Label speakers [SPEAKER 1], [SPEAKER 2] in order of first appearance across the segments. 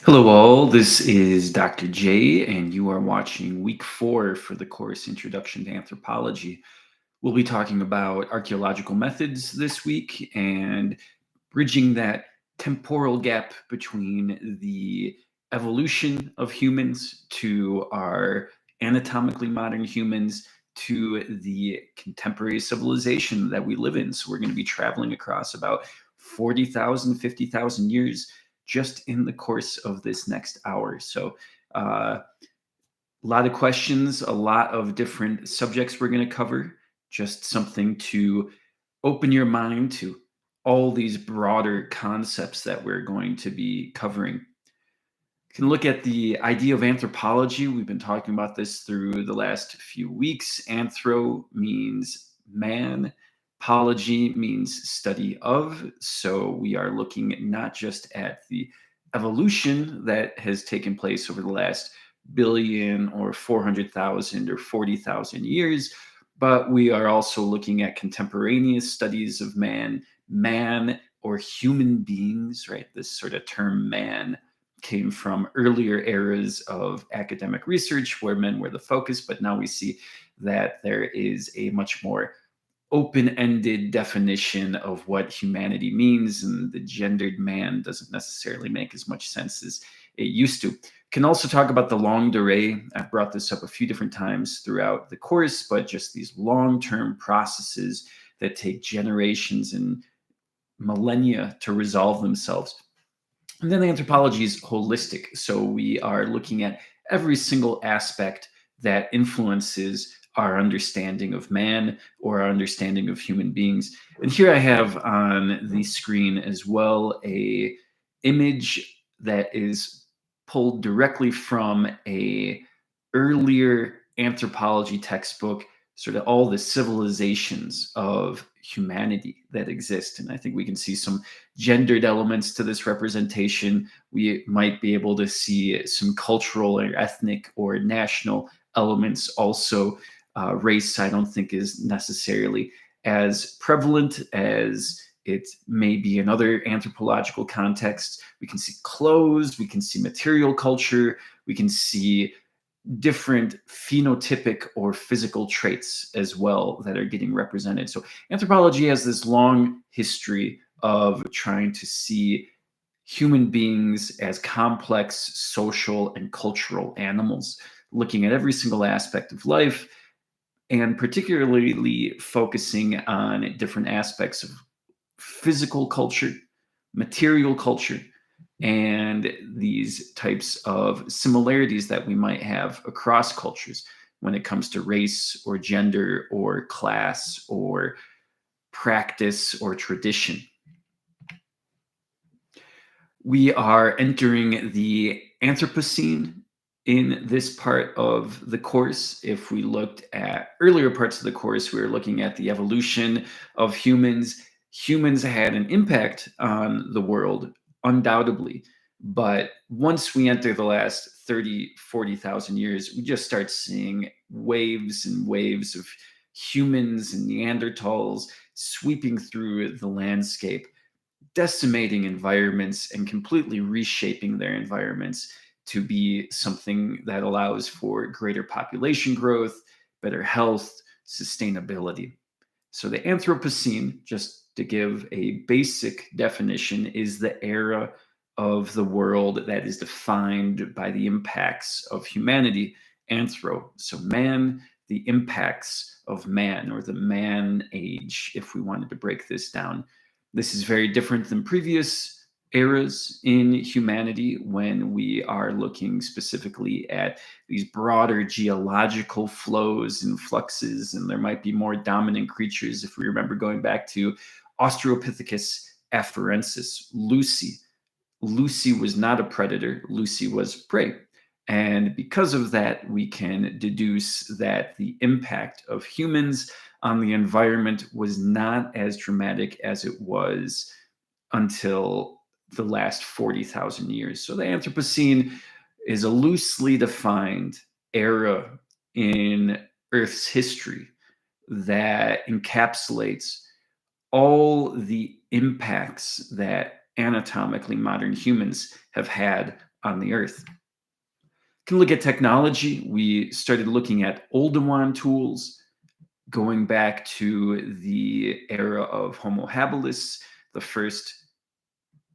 [SPEAKER 1] Hello, all. This is Dr. J, and you are watching week 4 for the course Introduction to Anthropology. We'll be talking about archaeological methods this week and bridging that temporal gap between the evolution of humans to our anatomically modern humans to the contemporary civilization that we live in. So we're going to be traveling across about 40,000, 50,000 years just in the course of this next hour. So a lot of questions, a lot of different subjects we're going to cover, just something to open your mind to all these broader concepts that we're going to be covering. You can look at the idea of anthropology. We've been talking about this through the last few weeks. Anthro means man. Pology means study of. So we are looking not just at the evolution that has taken place over the last billion or 400,000 or 40,000 years, but we are also looking at contemporaneous studies of man or human beings, right? This sort of term man came from earlier eras of academic research where men were the focus, but now we see that there is a much more open-ended definition of what humanity means, and the gendered man doesn't necessarily make as much sense as it used to. Can also talk about the longue durée. I've brought this up a few different times throughout the course, but just these long-term processes that take generations and millennia to resolve themselves. And then anthropology is holistic. So we are looking at every single aspect that influences our understanding of man or our understanding of human beings. And here I have on the screen as well a image that is pulled directly from a earlier anthropology textbook, sort of all the civilizations of humanity that exist. And I think we can see some gendered elements to this representation. We might be able to see some cultural or ethnic or national elements also. Race, I don't think, is necessarily as prevalent as it may be in other anthropological contexts. We can see clothes, we can see material culture, we can see different phenotypic or physical traits as well that are getting represented. So anthropology has this long history of trying to see human beings as complex social and cultural animals, looking at every single aspect of life and particularly focusing on different aspects of physical culture, material culture, and these types of similarities that we might have across cultures when it comes to race or gender or class or practice or tradition. We are entering the Anthropocene in this part of the course. If we looked at earlier parts of the course, we were looking at the evolution of humans. Humans had an impact on the world, undoubtedly. But once we enter the last 30, 40,000 years, we just start seeing waves and waves of humans and Neanderthals sweeping through the landscape, decimating environments and completely reshaping their environments to be something that allows for greater population growth, better health, sustainability. So the Anthropocene, just to give a basic definition, is the era of the world that is defined by the impacts of humanity. Anthro, so man, the impacts of man, or the man age, if we wanted to break this down. This is very different than previous eras in humanity when we are looking specifically at these broader geological flows and fluxes, and there might be more dominant creatures. If we remember going back to Australopithecus afarensis, Lucy. Lucy was not a predator, Lucy was prey. And because of that, we can deduce that the impact of humans on the environment was not as dramatic as it was until the last 40,000 years. So the Anthropocene is a loosely defined era in Earth's history that encapsulates all the impacts that anatomically modern humans have had on the Earth. Can look at technology. We started looking at Oldowan tools going back to the era of Homo habilis, the first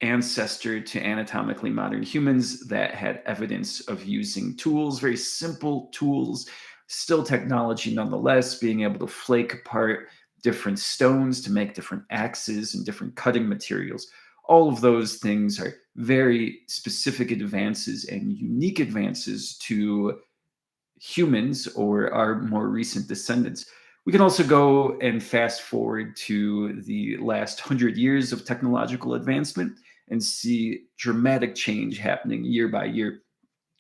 [SPEAKER 1] ancestor to anatomically modern humans that had evidence of using tools, very simple tools, still technology nonetheless, being able to flake apart different stones to make different axes and different cutting materials. All of those things are very specific advances and unique advances to humans or our more recent descendants. We can also go and fast forward to the last 100 years of technological advancement and see dramatic change happening year by year.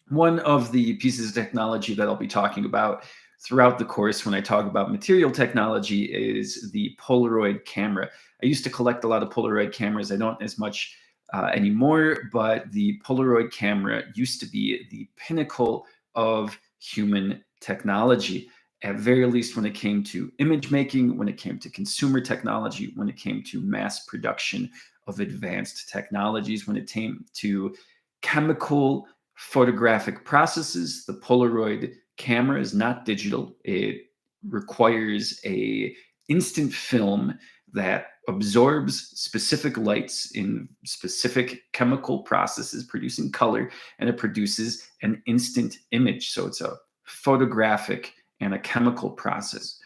[SPEAKER 1] One of the pieces of technology that I'll be talking about throughout the course when I talk about material technology is the Polaroid camera. I used to collect a lot of Polaroid cameras. I don't as much anymore, but the Polaroid camera used to be the pinnacle of human technology, at very least when it came to image making, when it came to consumer technology, when it came to mass production of advanced technologies, when it came to chemical photographic processes. The Polaroid camera is not digital. It requires a instant film that absorbs specific lights in specific chemical processes producing color, and it produces an instant image. So it's a photographic and a chemical process.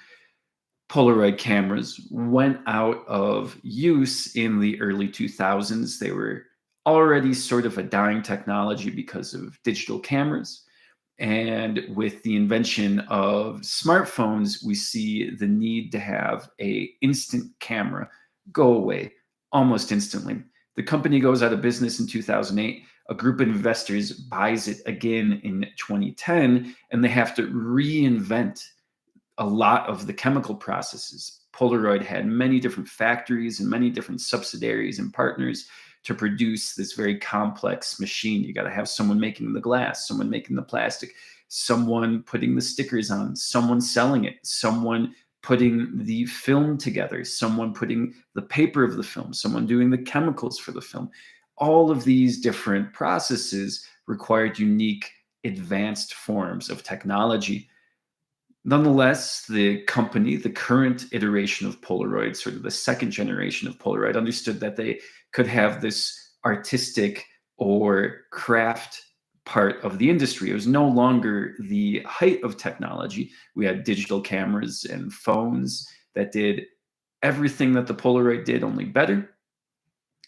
[SPEAKER 1] Polaroid cameras went out of use in the early 2000s. They were already sort of a dying technology because of digital cameras. And with the invention of smartphones, we see the need to have a instant camera go away almost instantly. The company goes out of business in 2008. A group of investors buys it again in 2010, and they have to reinvent a lot of the chemical processes. Polaroid had many different factories and many different subsidiaries and partners to produce this very complex machine. You got to have someone making the glass, someone making the plastic, someone putting the stickers on, someone selling it, someone putting the film together, someone putting the paper of the film, someone doing the chemicals for the film. All of these different processes required unique, advanced forms of technology. Nonetheless, the company, the current iteration of Polaroid, sort of the second generation of Polaroid, understood that they could have this artistic or craft part of the industry. It was no longer the height of technology. We had digital cameras and phones that did everything that the Polaroid did, only better.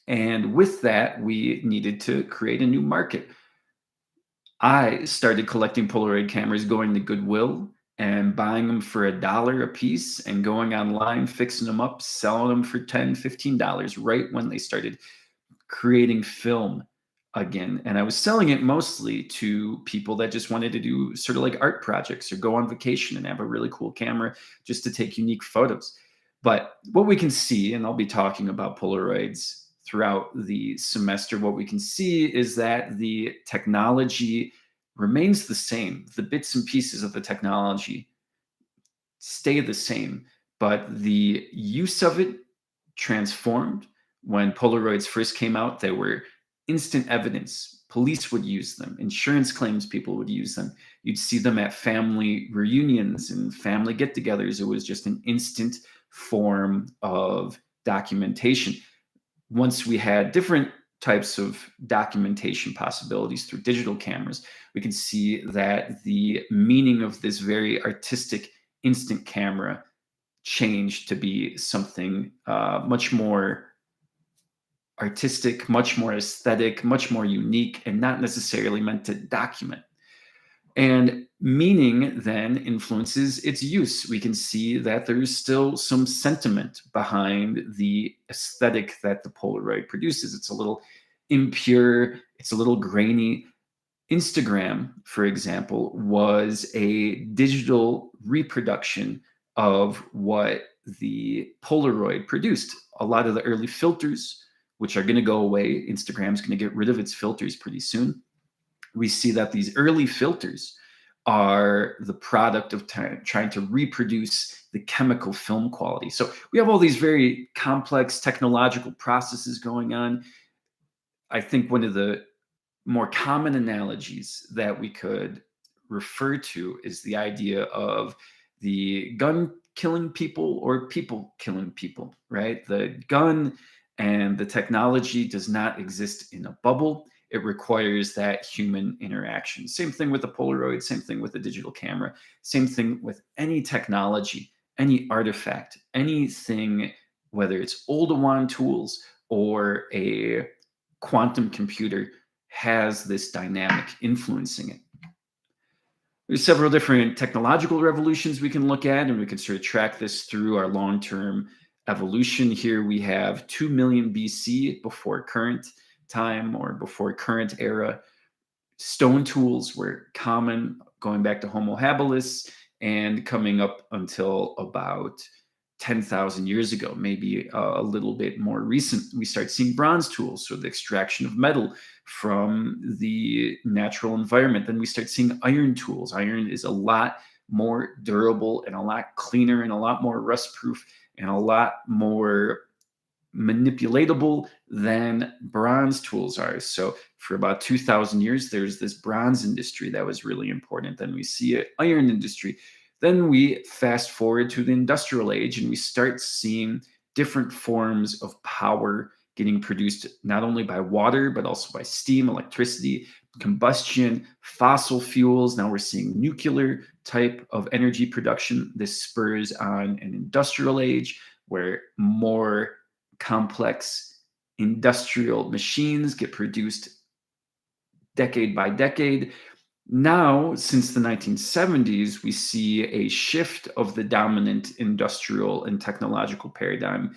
[SPEAKER 1] And with that, we needed to create a new market. I started collecting Polaroid cameras, going to Goodwill and buying them for $1 a piece and going online, fixing them up, selling them for $10, $15 right when they started creating film again. And I was selling it mostly to people that just wanted to do sort of like art projects or go on vacation and have a really cool camera just to take unique photos. But what we can see, and I'll be talking about Polaroids throughout the semester, what we can see is that the technology remains the same. The bits and pieces of the technology stay the same, but the use of it transformed. When Polaroids first came out, they were instant evidence. Police would use them, insurance claims people would use them. You'd see them at family reunions and family get togethers. It was just an instant form of documentation. Once we had different types of documentation possibilities through digital cameras, we can see that the meaning of this very artistic instant camera changed to be something much more artistic, much more aesthetic, much more unique, and not necessarily meant to document. And meaning then influences its use. We can see that there's still some sentiment behind the aesthetic that the Polaroid produces. It's a little impure, it's a little grainy. Instagram, for example, was a digital reproduction of what the Polaroid produced. A lot of the early filters, which are going to go away, Instagram's going to get rid of its filters pretty soon. We see that these early filters are the product of trying to reproduce the chemical film quality. So we have all these very complex technological processes going on. I think one of the more common analogies that we could refer to is the idea of the gun killing people or people killing people, right? The gun and the technology does not exist in a bubble. It requires that human interaction. Same thing with the Polaroid, same thing with the digital camera, same thing with any technology, any artifact, anything, whether it's Oldowan tools or a quantum computer, has this dynamic influencing it. There's several different technological revolutions we can look at, and we can sort of track this through our long-term evolution. Here we have 2 million BC, before current time or before current era. Stone tools were common going back to Homo habilis and coming up until about 10,000 years ago, maybe a little bit more recent. We start seeing bronze tools, so the extraction of metal from the natural environment. Then we start seeing iron tools. Iron is a lot more durable and a lot cleaner and a lot more rust proof and a lot more manipulatable than bronze tools are. So for about 2,000 years, there's this bronze industry that was really important. Then we see an iron industry. Then we fast forward to the industrial age and we start seeing different forms of power getting produced not only by water, but also by steam, electricity, combustion, fossil fuels. Now we're seeing nuclear type of energy production. This spurs on an industrial age where more complex industrial machines get produced decade by decade. Now, since the 1970s, we see a shift of the dominant industrial and technological paradigm,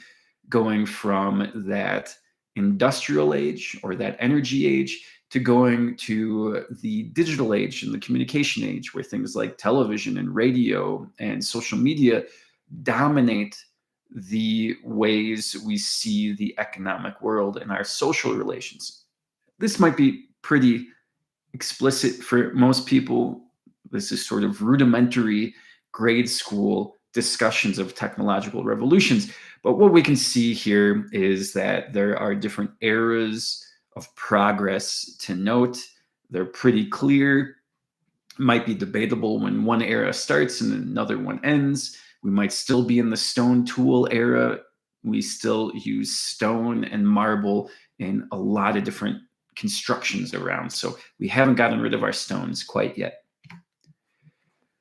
[SPEAKER 1] going from that industrial age or that energy age to going to the digital age and the communication age, where things like television and radio and social media dominate the ways we see the economic world and our social relations. This might be pretty explicit for most people. This is sort of rudimentary grade school discussions of technological revolutions. But what we can see here is that there are different eras of progress to note. They're pretty clear. Might be debatable when one era starts and another one ends. We might still be in the stone tool era. We still use stone and marble in a lot of different constructions around. So we haven't gotten rid of our stones quite yet.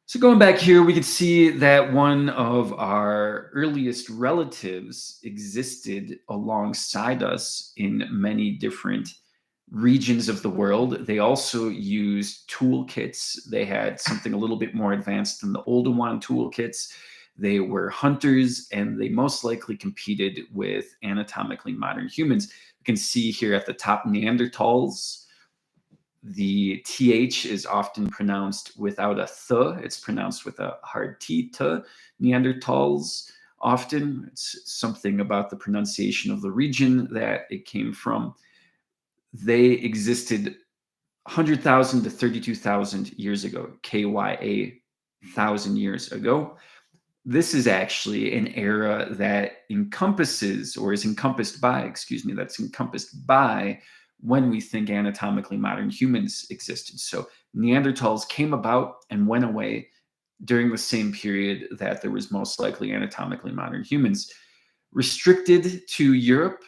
[SPEAKER 1] So going back here, we can see that one of our earliest relatives existed alongside us in many different regions of the world. They also used toolkits. They had something a little bit more advanced than the Oldowan toolkits. They were hunters, and they most likely competed with anatomically modern humans. You can see here at the top, Neanderthals. The TH is often pronounced without a th. It's pronounced with a hard T, Neanderthals. Often it's something about the pronunciation of the region that it came from. They existed 100,000 to 32,000 years ago, KYA, 1,000 years ago. This is actually an era that encompasses, or is encompassed by, that's encompassed by when we think anatomically modern humans existed. So Neanderthals came about and went away during the same period that there was most likely anatomically modern humans. Restricted to Europe,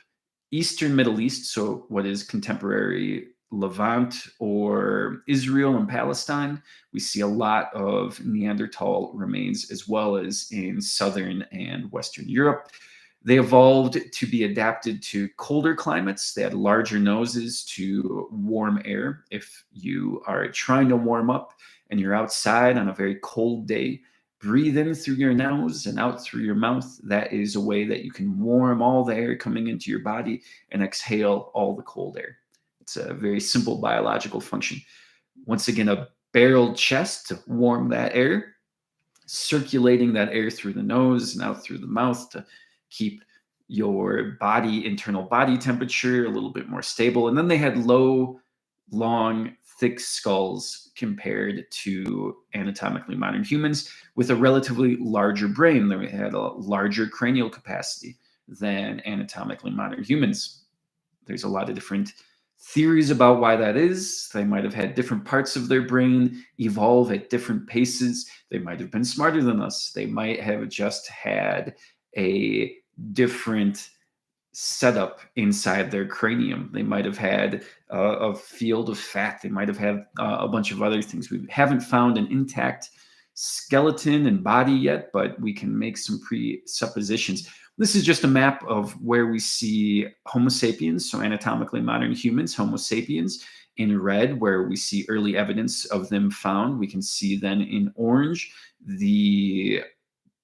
[SPEAKER 1] Eastern Middle East, so what is contemporary Levant or Israel and Palestine, we see a lot of Neanderthal remains, as well as in Southern and Western Europe. They evolved to be adapted to colder climates. They had larger noses to warm air. If you are trying to warm up and you're outside on a very cold day, breathe in through your nose and out through your mouth. That is a way that you can warm all the air coming into your body and exhale all the cold air. It's a very simple biological function. Once again, a barreled chest to warm that air, circulating that air through the nose and out through the mouth to keep your internal body temperature a little bit more stable. And then they had low, long, thick skulls compared to anatomically modern humans with a relatively larger brain. They had a larger cranial capacity than anatomically modern humans. There's a lot of different theories about why that is. They might have had different parts of their brain evolve at different paces. They might have been smarter than us. They might have just had a different setup inside their cranium. They might have had a field of fat. They might have had a bunch of other things. We haven't found an intact skeleton and body yet, but we can make some presuppositions. This is just a map of where we see Homo sapiens, so anatomically modern humans, Homo sapiens, in red, where we see early evidence of them found. We can see then in orange the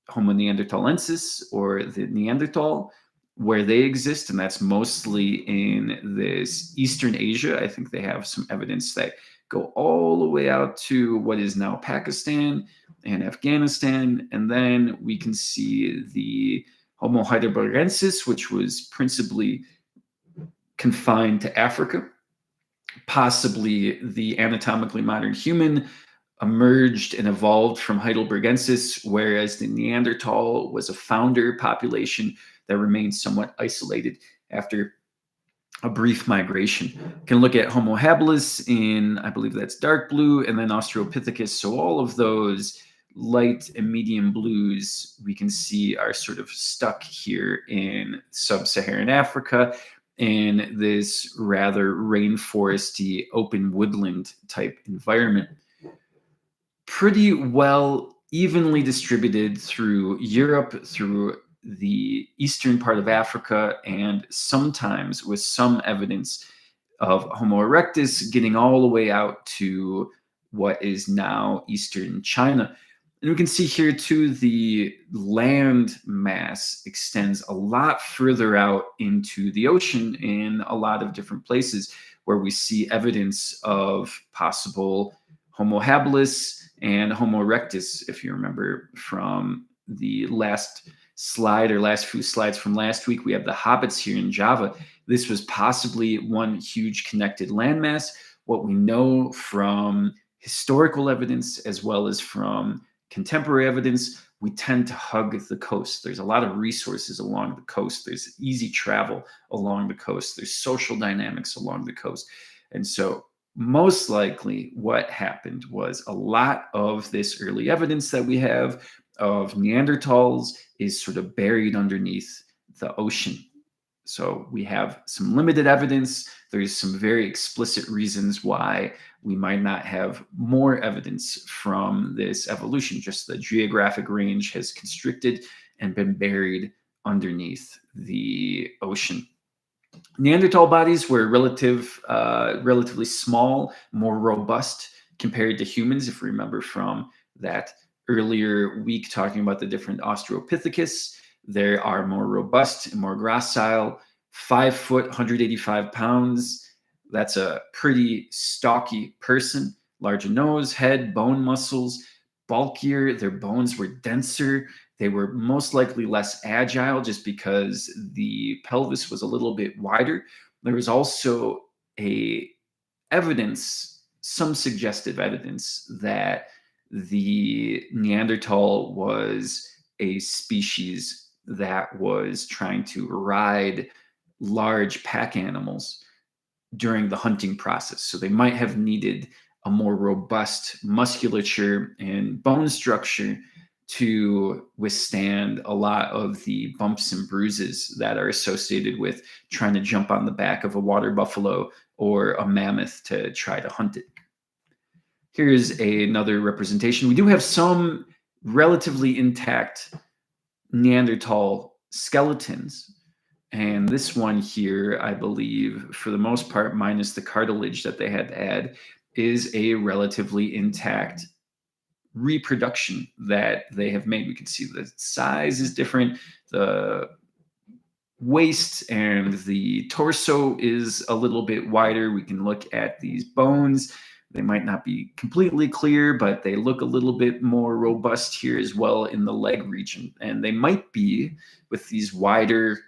[SPEAKER 1] Homo neanderthalensis, or the Neanderthal, where they exist, and that's mostly in this Eastern Asia. I think they have some evidence that go all the way out to what is now Pakistan and Afghanistan, and then we can see the Homo heidelbergensis, which was principally confined to Africa. Possibly the anatomically modern human emerged and evolved from heidelbergensis, whereas the Neanderthal was a founder population that remained somewhat isolated after a brief migration. You can look at Homo habilis in, I believe that's dark blue, and then Australopithecus. So all of those light and medium blues we can see are sort of stuck here in sub-Saharan Africa in this rather rainforesty, open woodland type environment. Pretty well evenly distributed through Europe, through the eastern part of Africa, and sometimes with some evidence of Homo erectus getting all the way out to what is now eastern China. And we can see here too, the land mass extends a lot further out into the ocean in a lot of different places where we see evidence of possible Homo habilis and Homo erectus. If you remember from the last slide or last few slides from last week, we have the hobbits here in Java. This was possibly one huge connected landmass. What we know from historical evidence as well as from contemporary evidence, we tend to hug the coast. There's a lot of resources along the coast. There's easy travel along the coast. There's social dynamics along the coast. And so most likely what happened was a lot of this early evidence that we have of Neanderthals is sort of buried underneath the ocean. So we have some limited evidence. There's some very explicit reasons why we might not have more evidence from this evolution. Just the geographic range has constricted and been buried underneath the ocean. Neanderthal bodies were relatively small, more robust compared to humans. If we remember from that earlier week talking about the different Australopithecus, they are more robust and more gracile. 5 foot, 185 pounds. That's a pretty stocky person. Larger nose, head, bone muscles, bulkier. Their bones were denser. They were most likely less agile just because the pelvis was a little bit wider. There was also some suggestive evidence that the Neanderthal was a species that was trying to ride large pack animals during the hunting process. So they might have needed a more robust musculature and bone structure to withstand a lot of the bumps and bruises that are associated with trying to jump on the back of a water buffalo or a mammoth to try to hunt it. Here's another representation. We do have some relatively intact Neanderthal skeletons. And this one here, I believe, for the most part, minus the cartilage that they had to add, is a relatively intact reproduction that they have made. We can see the size is different. The waist and the torso is a little bit wider. We can look at these bones. They might not be completely clear, but they look a little bit more robust here as well in the leg region. And they might be, with these wider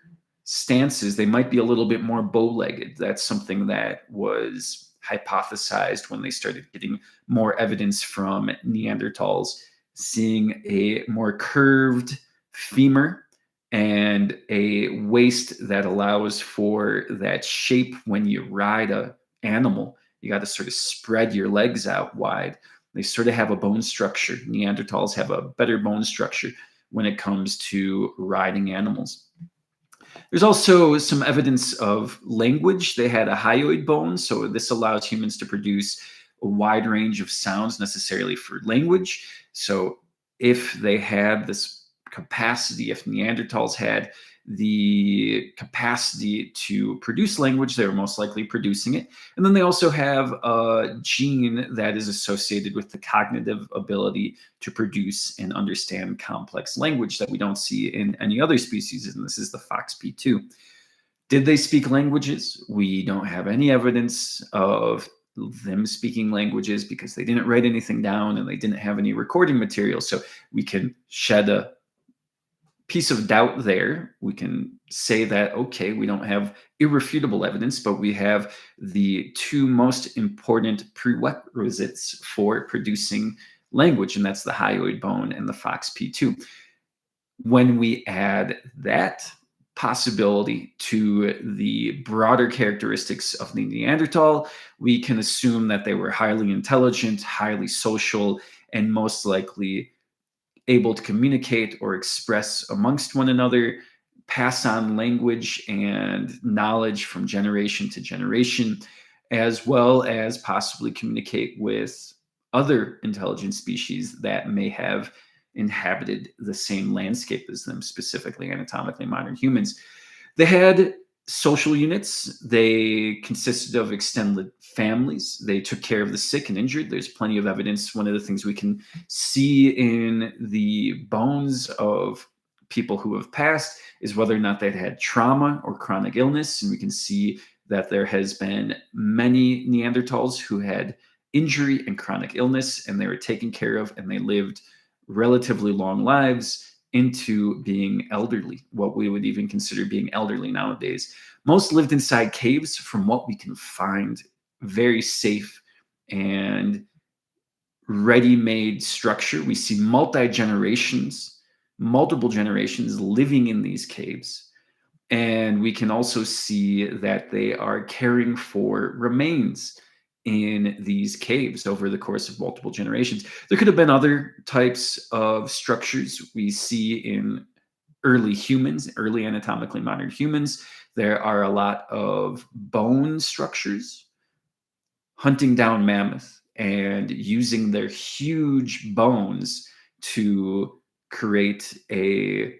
[SPEAKER 1] stances, they might be a little bit more bow-legged. That's something that was hypothesized when they started getting more evidence from Neanderthals, seeing a more curved femur and a waist that allows for that shape when you ride a animal. You got to sort of spread your legs out wide. They sort of have a bone structure. Neanderthals have a better bone structure when it comes to riding animals. There's also some evidence of language. They had a hyoid bone, so this allows humans to produce a wide range of sounds necessarily for language. So if they had this capacity, if Neanderthals had the capacity to produce language, they were most likely producing it. And then they also have a gene that is associated with the cognitive ability to produce and understand complex language that we don't see in any other species, and this is the FOXP2. Did they speak languages? We don't have any evidence of them speaking languages because they didn't write anything down and they didn't have any recording material. So we can shed a piece of doubt there. We can say that, okay, we don't have irrefutable evidence, but we have the two most important prerequisites for producing language, and that's the hyoid bone and the FOXP2. When we add that possibility to the broader characteristics of the Neanderthal, we can assume that they were highly intelligent, highly social, and most likely able to communicate or express amongst one another, pass on language and knowledge from generation to generation, as well as possibly communicate with other intelligent species that may have inhabited the same landscape as them, specifically anatomically modern humans. They had social units. They consisted of extended families. They took care of the sick and injured. There's plenty of evidence. One of the things we can see in the bones of people who have passed is whether or not they'd had trauma or chronic illness. And we can see that there has been many Neanderthals who had injury and chronic illness, and they were taken care of, and they lived relatively long lives into being elderly, what we would even consider being elderly nowadays. Most lived inside caves, from what we can find, very safe and ready-made structure. We see multiple generations living in these caves. And we can also see that they are caring for remains in these caves over the course of multiple generations. There could have been other types of structures we see in early humans, early anatomically modern humans. There are a lot of bone structures, hunting down mammoth and using their huge bones to create a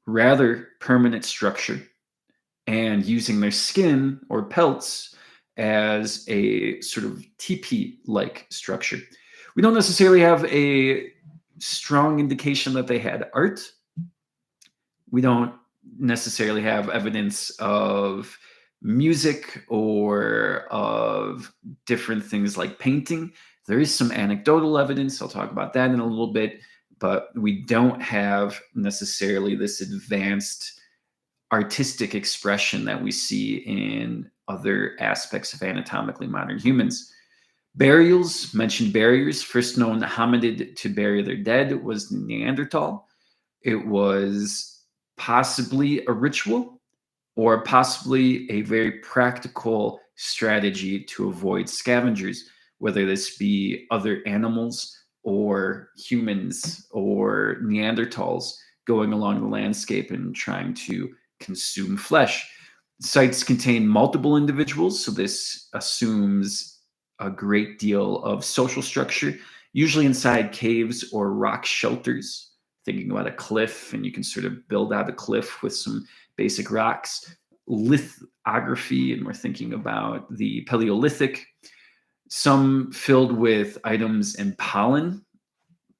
[SPEAKER 1] rather permanent structure, and using their skin or pelts as a sort of teepee-like structure. We don't necessarily have a strong indication that they had art. We don't necessarily have evidence of music or of different things like painting. There is some anecdotal evidence. I'll talk about that in a little bit, but we don't have necessarily this advanced artistic expression that we see in other aspects of anatomically modern humans. Burials, mentioned barriers. First known hominid to bury their dead was the Neanderthal. It was possibly a ritual or possibly a very practical strategy to avoid scavengers, whether this be other animals or humans or Neanderthals going along the landscape and trying to consume flesh. Sites contain multiple individuals, so this assumes a great deal of social structure, usually inside caves or rock shelters. Thinking about a cliff, and you can sort of build out a cliff with some basic rocks. Lithography, and we're thinking about the Paleolithic, some filled with items and pollen.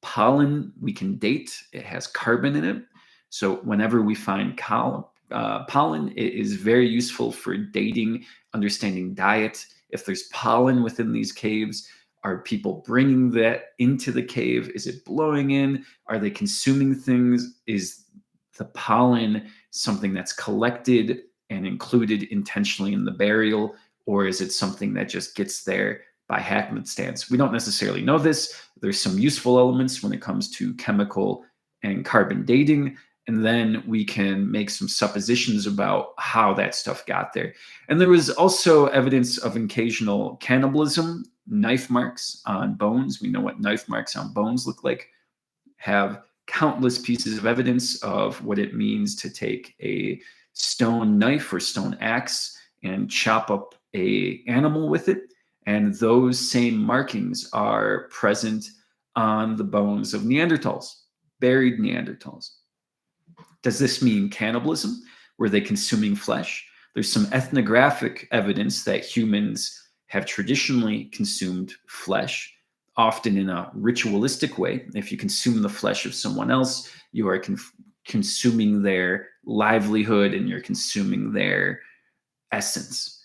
[SPEAKER 1] Pollen we can date, it has carbon in it. So whenever we find pollen, it is very useful for dating, understanding diet. If there's pollen within these caves, are people bringing that into the cave? Is it blowing in? Are they consuming things? Is the pollen something that's collected and included intentionally in the burial? or is it something that just gets there by happenstance? We don't necessarily know this. There's some useful elements when it comes to chemical and carbon dating, and then we can make some suppositions about how that stuff got there. And there was also evidence of occasional cannibalism, knife marks on bones. We know what knife marks on bones look like, have countless pieces of evidence of what it means to take a stone knife or stone axe and chop up a animal with it, and those same markings are present on the bones of Neanderthals, buried Neanderthals. Does this mean cannibalism? Were they consuming flesh? There's some ethnographic evidence that humans have traditionally consumed flesh, often in a ritualistic way. If you consume the flesh of someone else, you are consuming their livelihood and you're consuming their essence.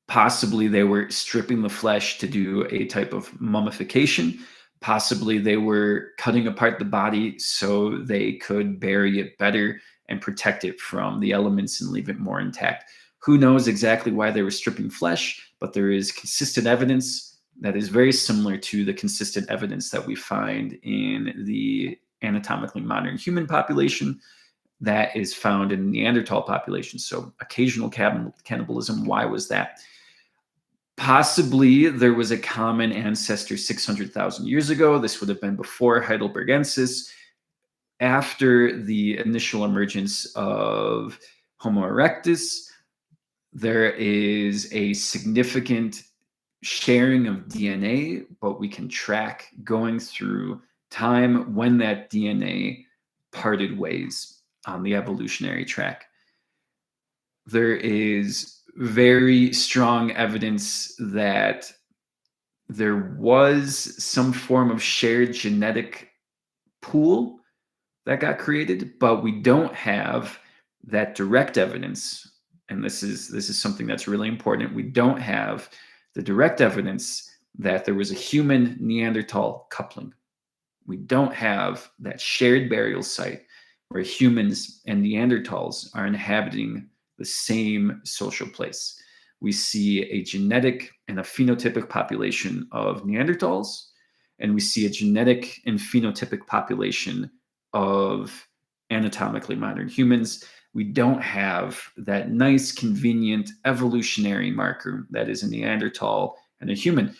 [SPEAKER 1] Possibly they were stripping the flesh to do a type of mummification. Possibly they were cutting apart the body so they could bury it better and protect it from the elements and leave it more intact. Who knows exactly why they were stripping flesh, but there is consistent evidence that is very similar to the consistent evidence that we find in the anatomically modern human population that is found in Neanderthal population. So occasional cannibalism, why was that? Possibly there was a common ancestor 600,000 years ago. This would have been before Heidelbergensis, after the initial emergence of Homo erectus. There is a significant sharing of DNA, but we can track going through time when that DNA parted ways on the evolutionary track. There is very strong evidence that there was some form of shared genetic pool that got created, but we don't have that direct evidence. And this is something that's really important. We don't have the direct evidence that there was a human Neanderthal coupling. We don't have that shared burial site where humans and Neanderthals are inhabiting the same social place. We see a genetic and a phenotypic population of Neanderthals, and we see a genetic and phenotypic population of anatomically modern humans. We don't have that nice, convenient evolutionary marker that is a Neanderthal and a human.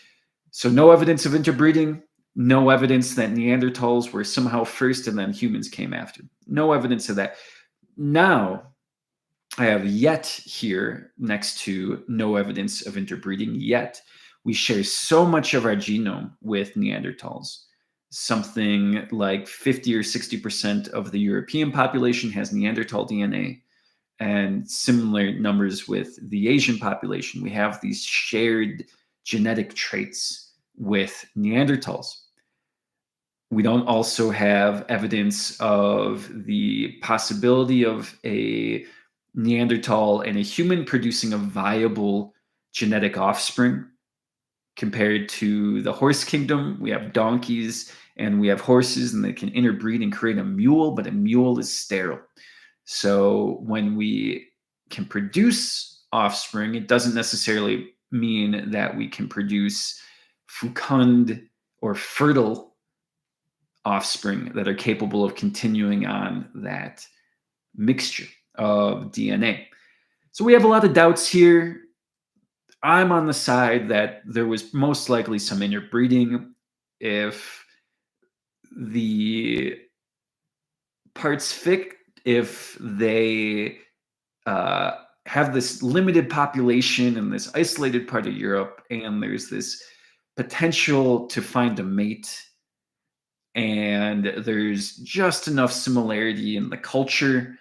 [SPEAKER 1] So, no evidence of interbreeding, no evidence that Neanderthals were somehow first and then humans came after. No evidence of that. Now, I have yet here next to no evidence of interbreeding yet. We share so much of our genome with Neanderthals. Something like 50 or 60% of the European population has Neanderthal DNA, and similar numbers with the Asian population. We have these shared genetic traits with Neanderthals. We don't also have evidence of the possibility of a Neanderthal and a human producing a viable genetic offspring. Compared to the horse kingdom, we have donkeys and we have horses, and they can interbreed and create a mule, but a mule is sterile. So when we can produce offspring, it doesn't necessarily mean that we can produce fecund or fertile offspring that are capable of continuing on that mixture of DNA. So we have a lot of doubts here. I'm on the side that there was most likely some interbreeding. If the parts fit, if they have this limited population in this isolated part of Europe, and there's this potential to find a mate, and there's just enough similarity in the culture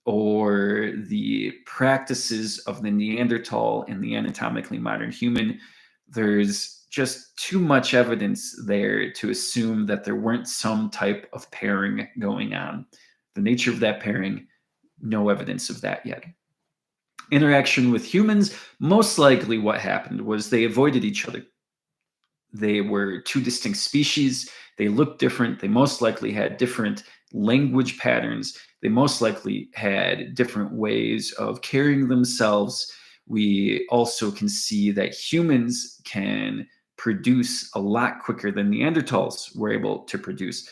[SPEAKER 1] or the practices of the Neanderthal and the anatomically modern human, there's just too much evidence there to assume that there weren't some type of pairing going on. The nature of that pairing, no evidence of that yet. Interaction with humans, most likely what happened was they avoided each other. They were two distinct species. They looked different. They most likely had different language patterns. They most likely had different ways of carrying themselves. We also can see that humans can produce a lot quicker than Neanderthals were able to produce.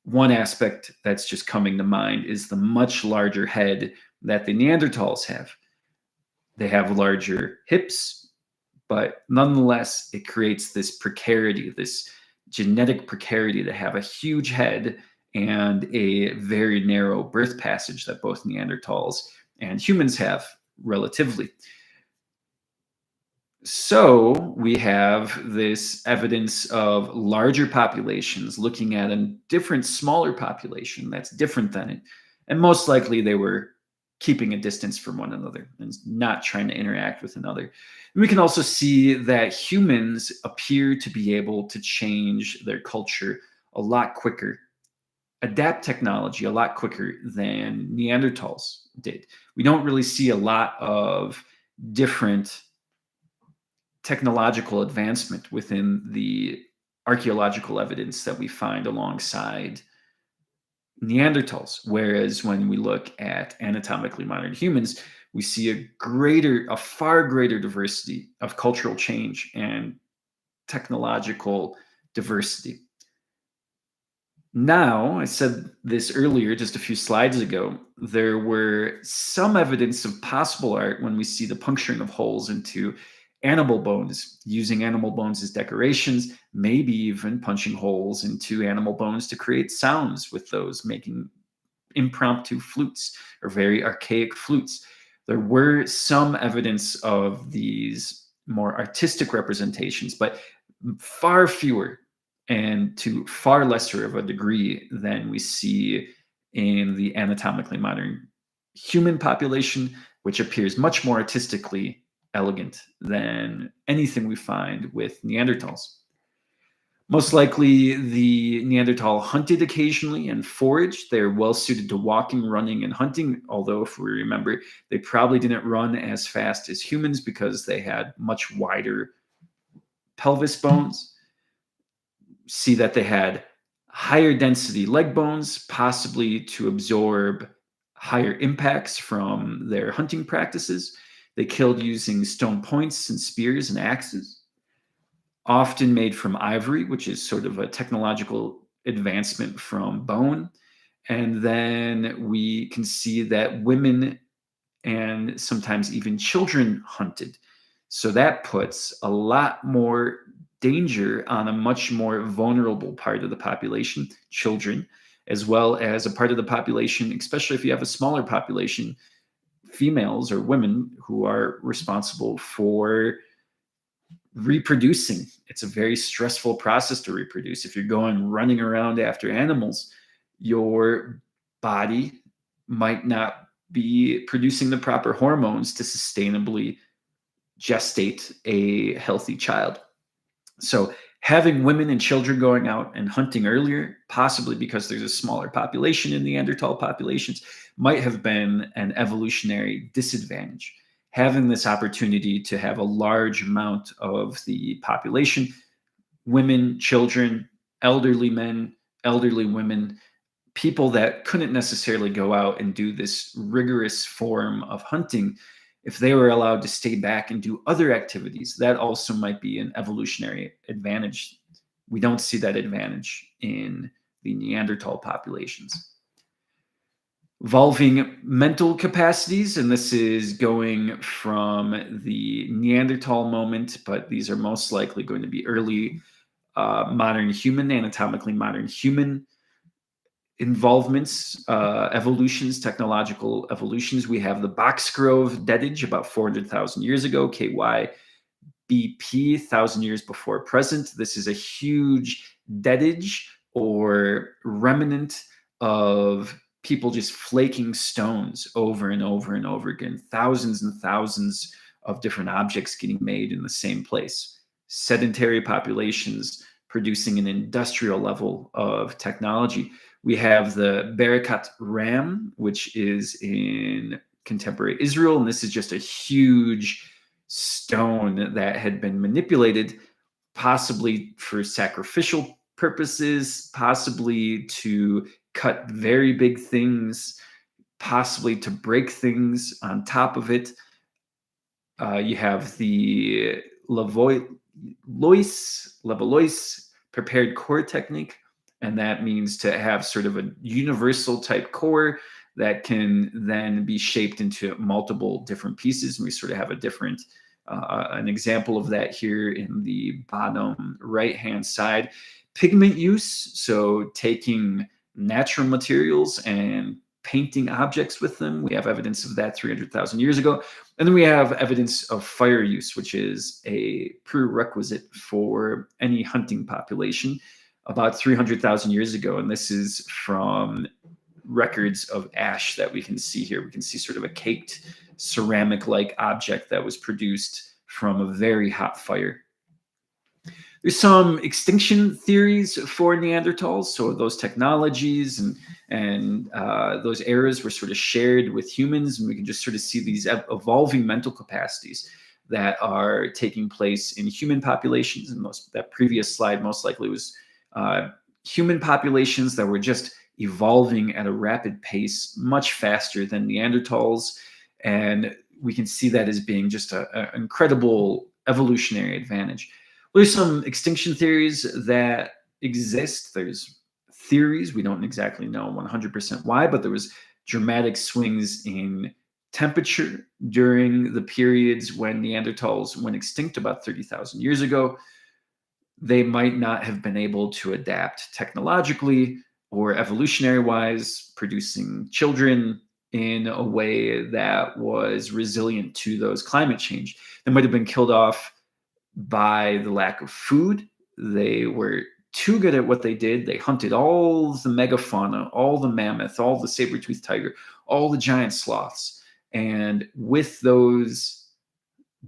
[SPEAKER 1] One aspect that's just coming to mind is the much larger head that the Neanderthals have. They have larger hips, but nonetheless, it creates this precarity, this genetic precarity to have a huge head and a very narrow birth passage that both Neanderthals and humans have relatively. So we have this evidence of larger populations looking at a different, smaller population that's different than it. And most likely they were keeping a distance from one another and not trying to interact with another. And we can also see that humans appear to be able to change their culture a lot quicker, adapt technology a lot quicker than Neanderthals did. We don't really see a lot of different technological advancement within the archaeological evidence that we find alongside Neanderthals. Whereas when we look at anatomically modern humans, we see a far greater diversity of cultural change and technological diversity. Now, I said this earlier, just a few slides ago, there were some evidence of possible art when we see the puncturing of holes into animal bones, using animal bones as decorations, maybe even punching holes into animal bones to create sounds with those, making impromptu flutes or very archaic flutes. There were some evidence of these more artistic representations, but far fewer and to far lesser of a degree than we see in the anatomically modern human population, which appears much more artistically elegant than anything we find with Neanderthals. Most likely, the Neanderthal hunted occasionally and foraged. They're well suited to walking, running, and hunting. Although, if we remember, they probably didn't run as fast as humans because they had much wider pelvis bones. See that they had higher density leg bones, possibly to absorb higher impacts from their hunting practices. They killed using stone points and spears and axes, often made from ivory, which is sort of a technological advancement from bone. And then we can see that women and sometimes even children hunted. So that puts a lot more danger on a much more vulnerable part of the population, children, as well as a part of the population, especially if you have a smaller population, females or women who are responsible for reproducing. It's a very stressful process to reproduce. If you're going running around after animals, your body might not be producing the proper hormones to sustainably gestate a healthy child. So having women and children going out and hunting earlier, possibly because there's a smaller population in Neanderthal populations, might have been an evolutionary disadvantage. Having this opportunity to have a large amount of the population, women, children, elderly men, elderly women, people that couldn't necessarily go out and do this rigorous form of hunting, if they were allowed to stay back and do other activities, that also might be an evolutionary advantage. We don't see that advantage in the Neanderthal populations. Evolving mental capacities, and this is going from the Neanderthal moment, but these are most likely going to be early modern human, anatomically modern human involvements, evolutions, technological evolutions. We have the Boxgrove deadage about 400,000 years ago, KYBP, 1,000 years before present. This is a huge deadage or remnant of people just flaking stones over and over and over again, thousands and thousands of different objects getting made in the same place. Sedentary populations producing an industrial level of technology. We have the Barakat Ram, which is in contemporary Israel, and this is just a huge stone that had been manipulated, possibly for sacrificial purposes, possibly to cut very big things, possibly to break things on top of it. You have the Levallois prepared core technique, and that means to have sort of a universal type core that can then be shaped into multiple different pieces. And we sort of have a different an example of that here in the bottom right hand side. Pigment use, so taking natural materials and painting objects with them. We have evidence of that 300,000 years ago. And then we have evidence of fire use, which is a prerequisite for any hunting population about 300,000 years ago. And this is from records of ash that we can see here. We can see sort of a caked ceramic like object that was produced from a very hot fire. There's some extinction theories for Neanderthals. So those technologies and those eras were sort of shared with humans, and we can just sort of see these evolving mental capacities that are taking place in human populations. And that previous slide most likely was human populations that were just evolving at a rapid pace, much faster than Neanderthals. And we can see that as being just an incredible evolutionary advantage. There's some extinction theories that exist. There's theories. We don't exactly know 100% why, but there was dramatic swings in temperature during the periods when Neanderthals went extinct about 30,000 years ago. They might not have been able to adapt technologically or evolutionary wise, producing children in a way that was resilient to those climate change. They might have been killed off by the lack of food. They were too good at what they did. They hunted all the megafauna, all the mammoth, all the saber-toothed tiger, all the giant sloths. And with those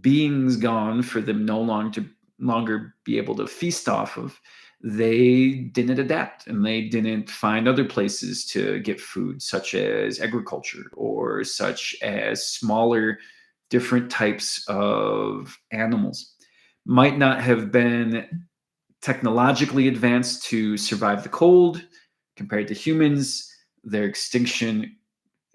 [SPEAKER 1] beings gone for them no longer be able to feast off of, they didn't adapt and they didn't find other places to get food, such as agriculture or such as smaller, different types of animals. Might not have been technologically advanced to survive the cold compared to humans. Their extinction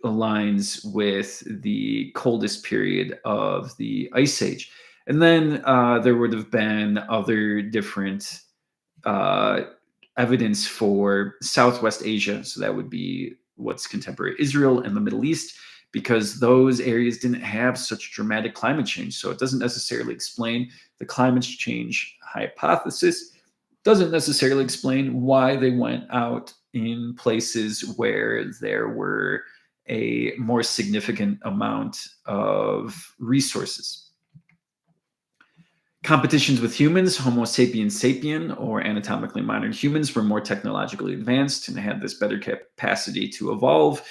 [SPEAKER 1] aligns with the coldest period of the Ice Age. And then there would have been other different evidence for Southwest Asia. So that would be what's contemporary Israel and the Middle East, because those areas didn't have such dramatic climate change. So it doesn't necessarily explain the climate change hypothesis, doesn't necessarily explain why they went out in places where there were a more significant amount of resources. Competitions with humans, Homo sapiens sapien, or anatomically modern humans, were more technologically advanced and had this better capacity to evolve.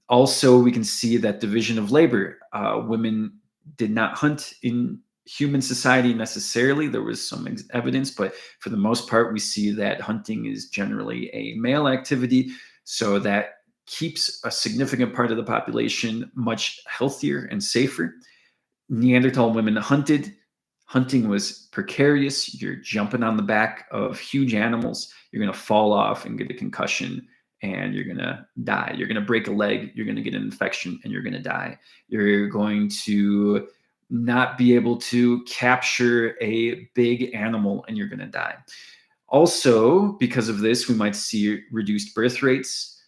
[SPEAKER 1] Also, we can see that division of labor. Women did not hunt in human society necessarily. There was some evidence, but for the most part, we see that hunting is generally a male activity. So that keeps a significant part of the population much healthier and safer. Neanderthal women hunted. Hunting was precarious. You're jumping on the back of huge animals. You're going to fall off and get a concussion, and you're going to die. You're going to break a leg. You're going to get an infection, and you're going to die. You're going to not be able to capture a big animal, and you're going to die. Also, because of this, we might see reduced birth rates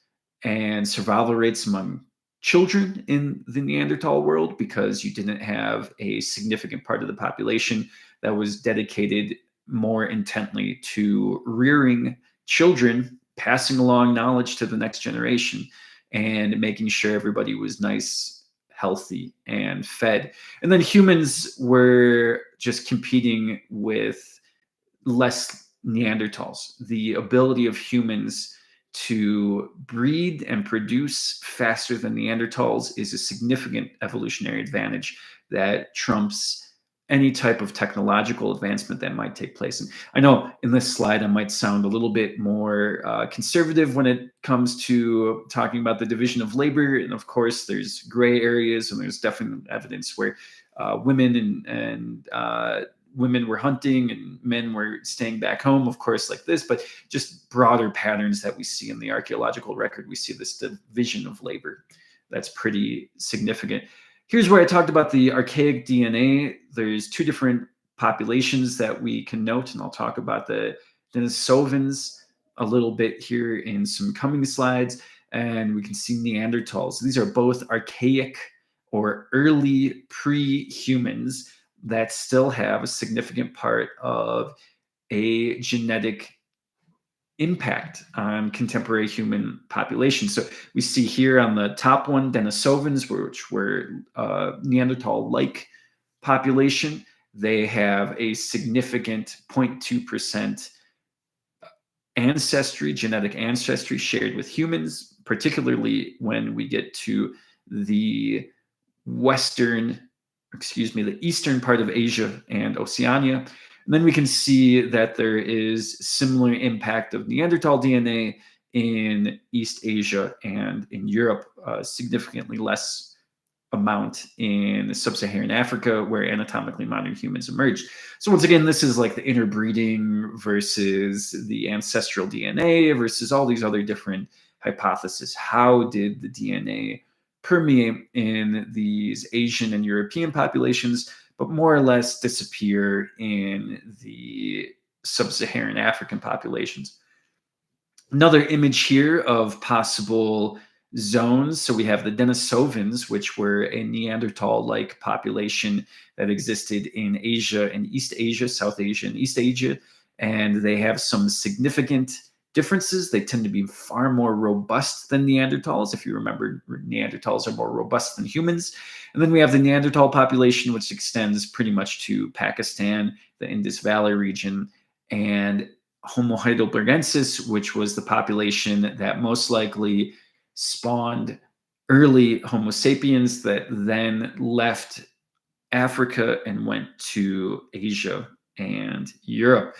[SPEAKER 1] and survival rates among children in the Neanderthal world, because you didn't have a significant part of the population that was dedicated more intently to rearing children, passing along knowledge to the next generation, and making sure everybody was nice, healthy, and fed. And then humans were just competing with less Neanderthals. The ability of humans to breed and produce faster than Neanderthals is a significant evolutionary advantage that trumps any type of technological advancement that might take place. And I know in this slide, I might sound a little bit more conservative when it comes to talking about the division of labor. And of course, there's gray areas, and there's definite evidence where women and women were hunting and men were staying back home, of course, like this, but just broader patterns that we see in the archaeological record. We see this division of labor that's pretty significant. Here's where I talked about the archaic DNA. There's two different populations that we can note, and I'll talk about the Denisovans a little bit here in some coming slides. And we can see Neanderthals. These are both archaic or early pre-humans that still have a significant part of a genetic impact on contemporary human population. So we see here on the top one, Denisovans, which were Neanderthal-like population. They have a significant 0.2% ancestry, genetic ancestry shared with humans, particularly when we get to the the eastern part of Asia and Oceania. And then we can see that there is similar impact of Neanderthal DNA in East Asia and in Europe, significantly less amount in sub-Saharan Africa, where anatomically modern humans emerged. So once again, this is like the interbreeding versus the ancestral DNA versus all these other different hypotheses. How did the DNA permeate in these Asian and European populations, but more or less disappear in the sub-Saharan African populations? Another image here of possible zones. So we have the Denisovans, which were a Neanderthal-like population that existed in Asia and East Asia, South Asia and East Asia. And they have some significant differences. They tend to be far more robust than Neanderthals. If you remember, Neanderthals are more robust than humans. And then we have the Neanderthal population, which extends pretty much to Pakistan, the Indus Valley region, and Homo heidelbergensis, which was the population that most likely spawned early Homo sapiens that then left Africa and went to Asia and Europe.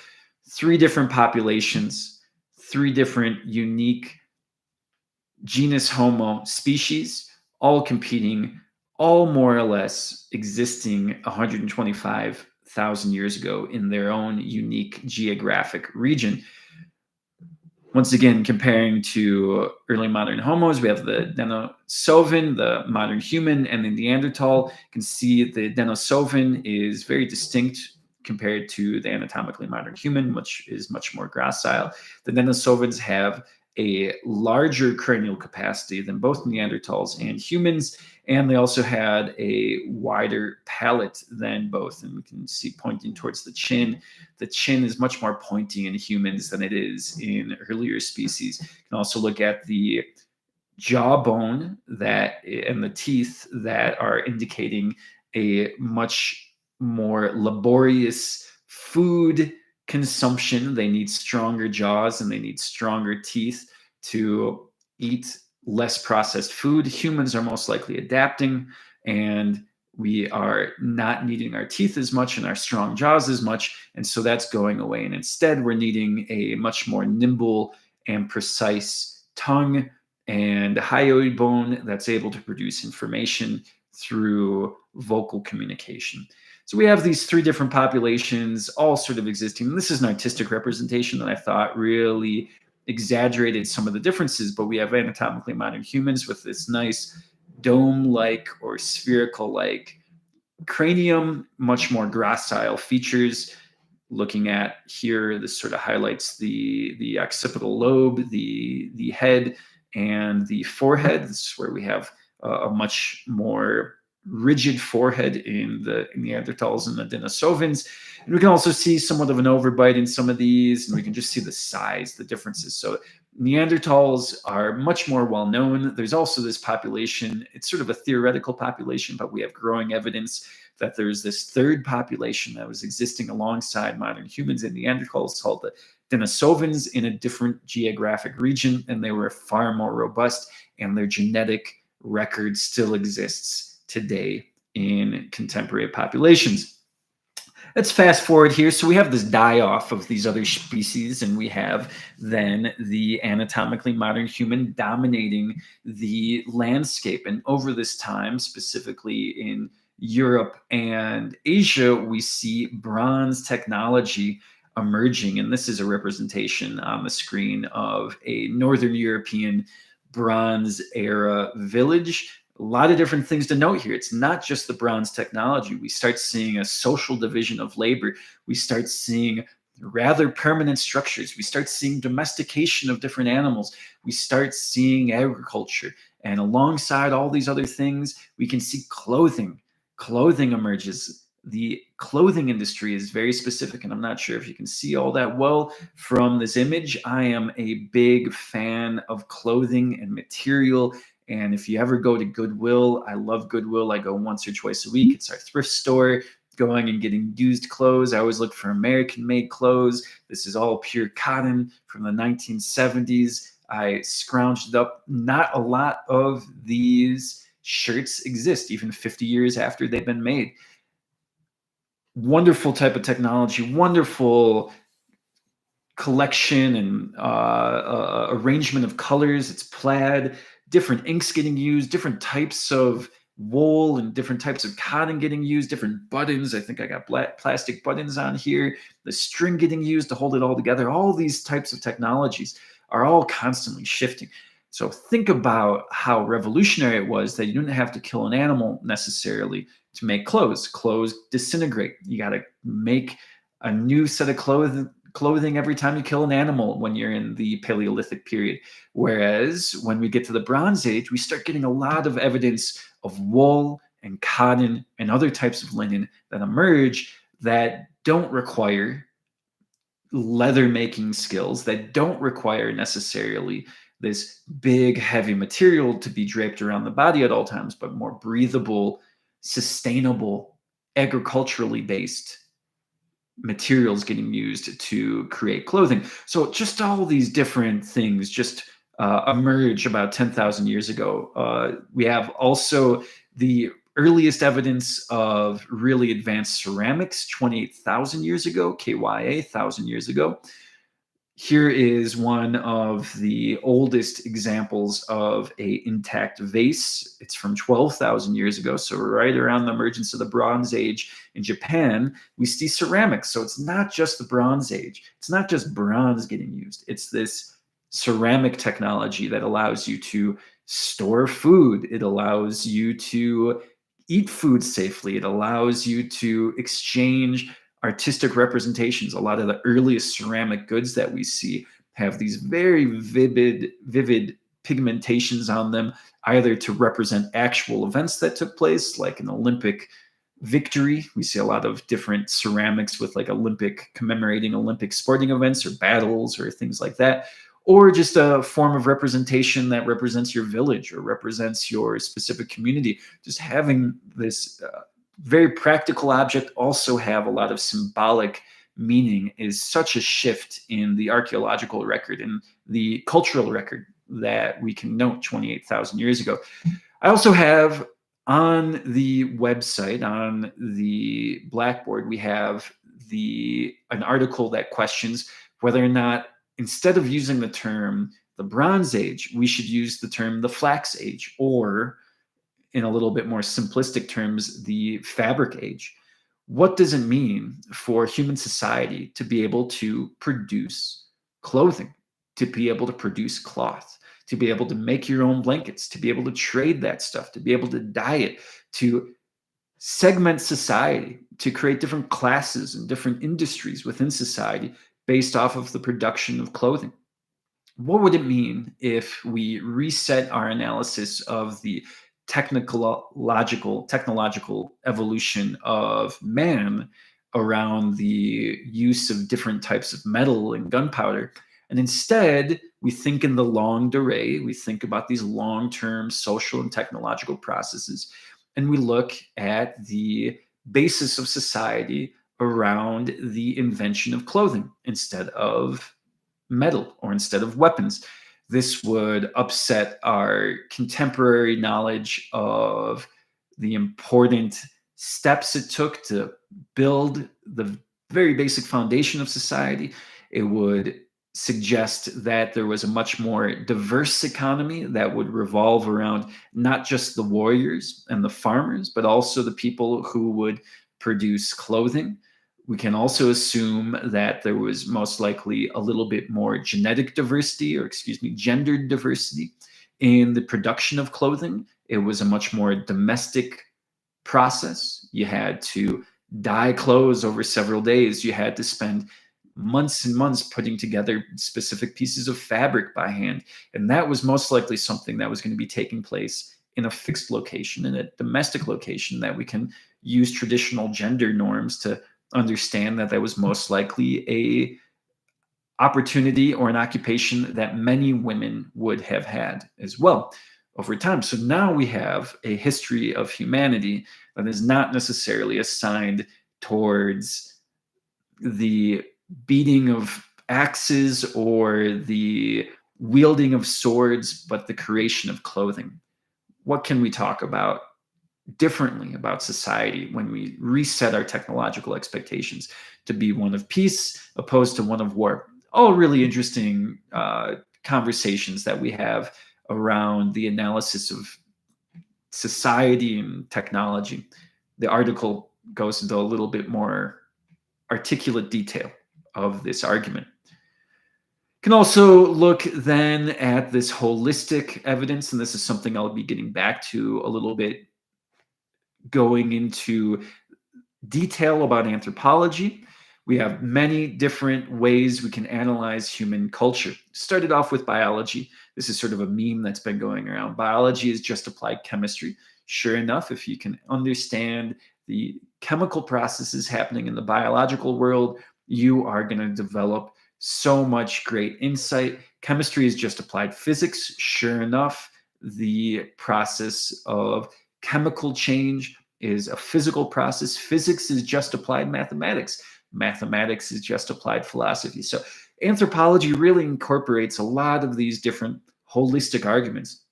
[SPEAKER 1] Three different populations, three different unique genus Homo species, all competing, all more or less existing 125,000 years ago in their own unique geographic region. Once again, comparing to early modern homos, we have the Denisovan, the modern human, and the Neanderthal. You can see the Denisovan is very distinct compared to the anatomically modern human, which is much more gracile. The Denisovans have a larger cranial capacity than both Neanderthals and humans, and they also had a wider palate than both. And we can see pointing towards the chin. The chin is much more pointy in humans than it is in earlier species. You can also look at the jawbone and the teeth that are indicating a much more laborious food consumption. They need stronger jaws and they need stronger teeth to eat less processed food. Humans are most likely adapting, and we are not needing our teeth as much and our strong jaws as much. And so that's going away. And instead, we're needing a much more nimble and precise tongue and hyoid bone that's able to produce information through vocal communication. So we have these three different populations all sort of existing. And this is an artistic representation that I thought really exaggerated some of the differences, but we have anatomically modern humans with this nice dome-like or spherical-like cranium, much more gracile features. Looking at here, this sort of highlights the occipital lobe, the head, and the forehead. This is where we have a much more rigid forehead in the Neanderthals and the Denisovans. And we can also see somewhat of an overbite in some of these, and we can just see the size, the differences. So Neanderthals are much more well known. There's also this population. It's sort of a theoretical population, but we have growing evidence that there's this third population that was existing alongside modern humans and Neanderthals called the Denisovans in a different geographic region, and they were far more robust, and their genetic record still exists today in contemporary populations. Let's fast forward here. So we have this die-off of these other species, and we have then the anatomically modern human dominating the landscape. And over this time, specifically in Europe and Asia, we see bronze technology emerging. And this is a representation on the screen of a Northern European Bronze Era village. A lot of different things to note here. It's not just the bronze technology. We start seeing a social division of labor. We start seeing rather permanent structures. We start seeing domestication of different animals. We start seeing agriculture. And alongside all these other things, we can see clothing. Clothing emerges. The clothing industry is very specific, and I'm not sure if you can see all that well from this image. I am a big fan of clothing and material. And if you ever go to Goodwill, I love Goodwill. I go once or twice a week. It's our thrift store. Going and getting used clothes. I always look for American made clothes. This is all pure cotton from the 1970s. I scrounged it up. Not a lot of these shirts exist, even 50 years after they've been made. Wonderful type of technology, wonderful collection and arrangement of colors. It's plaid, different inks getting used, different types of wool and different types of cotton getting used, different buttons. I think I got black plastic buttons on here, the string getting used to hold it all together. All these types of technologies are all constantly shifting. So think about how revolutionary it was that you didn't have to kill an animal necessarily to make clothes. Clothes disintegrate. You got to make a new set of clothing every time you kill an animal when you're in the Paleolithic period. Whereas when we get to the Bronze Age, we start getting a lot of evidence of wool and cotton and other types of linen that emerge that don't require leather making skills, that don't require necessarily this big, heavy material to be draped around the body at all times, but more breathable, sustainable, agriculturally based materials getting used to create clothing. So just all these different things just emerge about 10,000 years ago. We have also the earliest evidence of really advanced ceramics 28,000 years ago, KYA, 1,000 years ago. Here is one of the oldest examples of a intact vase. It's from 12,000 years ago, so right around the emergence of the Bronze Age in Japan. We see ceramics, so it's not just the Bronze Age. It's not just bronze getting used. It's this ceramic technology that allows you to store food. It allows you to eat food safely. It allows you to exchange artistic representations. A lot of the earliest ceramic goods that we see have these very vivid pigmentations on them, either to represent actual events that took place, like an Olympic victory. We see a lot of different ceramics with like commemorating Olympic sporting events or battles or things like that, or just a form of representation that represents your village or represents your specific community. Just having this very practical object also have a lot of symbolic meaning is such a shift in the archaeological record and the cultural record that we can note 28,000 years ago. I also have on the website, on the Blackboard, we have an article that questions whether or not, instead of using the term the Bronze Age, we should use the term the Flax Age, or in a little bit more simplistic terms, the Fabric Age. What does it mean for human society to be able to produce clothing, to be able to produce cloth, to be able to make your own blankets, to be able to trade that stuff, to be able to dye it, to segment society, to create different classes and different industries within society based off of the production of clothing? What would it mean if we reset our analysis of the technological evolution of man around the use of different types of metal and gunpowder? And instead, we think in the longue durée, we think about these long-term social and technological processes, and we look at the basis of society around the invention of clothing instead of metal or instead of weapons. This would upset our contemporary knowledge of the important steps it took to build the very basic foundation of society. It would suggest that there was a much more diverse economy that would revolve around not just the warriors and the farmers, but also the people who would produce clothing. We can also assume that there was most likely a little bit more genetic diversity, or gendered diversity in the production of clothing It was a much more domestic process. You had to dye clothes over several days. You had to spend months and months putting together specific pieces of fabric by hand. And that was most likely something that was going to be taking place in a fixed location, in a domestic location, that we can use traditional gender norms to understand that that was most likely a opportunity or an occupation that many women would have had as well over time. So now we have a history of humanity that is not necessarily assigned towards the beating of axes or the wielding of swords, but the creation of clothing. What can we talk about differently about society when we reset our technological expectations to be one of peace opposed to one of war? All really interesting conversations that we have around the analysis of society and technology. The article goes into a little bit more articulate detail of this argument. Can also look then at this holistic evidence, and this is something I'll be getting back to a little bit, going into detail about anthropology. We have many different ways we can analyze human culture. Started off with biology. This is sort of a meme that's been going around. Biology is just applied chemistry. Sure enough, if you can understand the chemical processes happening in the biological world, you are going to develop so much great insight. Chemistry is just applied physics. Sure enough, the process of chemical change is a physical process. Physics is just applied mathematics. Mathematics is just applied philosophy. So anthropology really incorporates a lot of these different holistic arguments.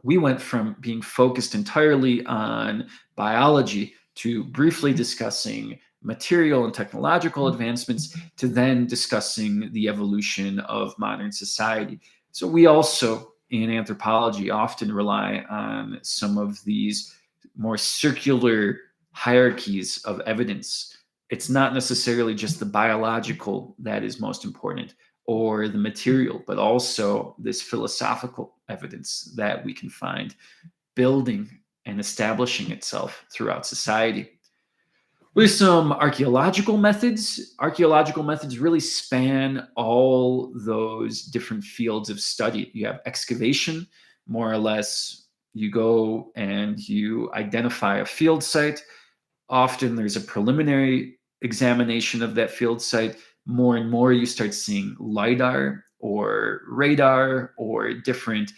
[SPEAKER 1] We went from being focused entirely on biology to briefly discussing material and technological advancements to then discussing the evolution of modern society. So we also, in anthropology, often rely on some of these more circular hierarchies of evidence. It's not necessarily just the biological that is most important or the material, but also this philosophical evidence that we can find building and establishing itself throughout society. With some archaeological methods, archaeological methods really span all those different fields of study. You have excavation, more or less, you go and you identify a field site. Often there's a preliminary examination of that field site. More and more, you start seeing LIDAR or radar or different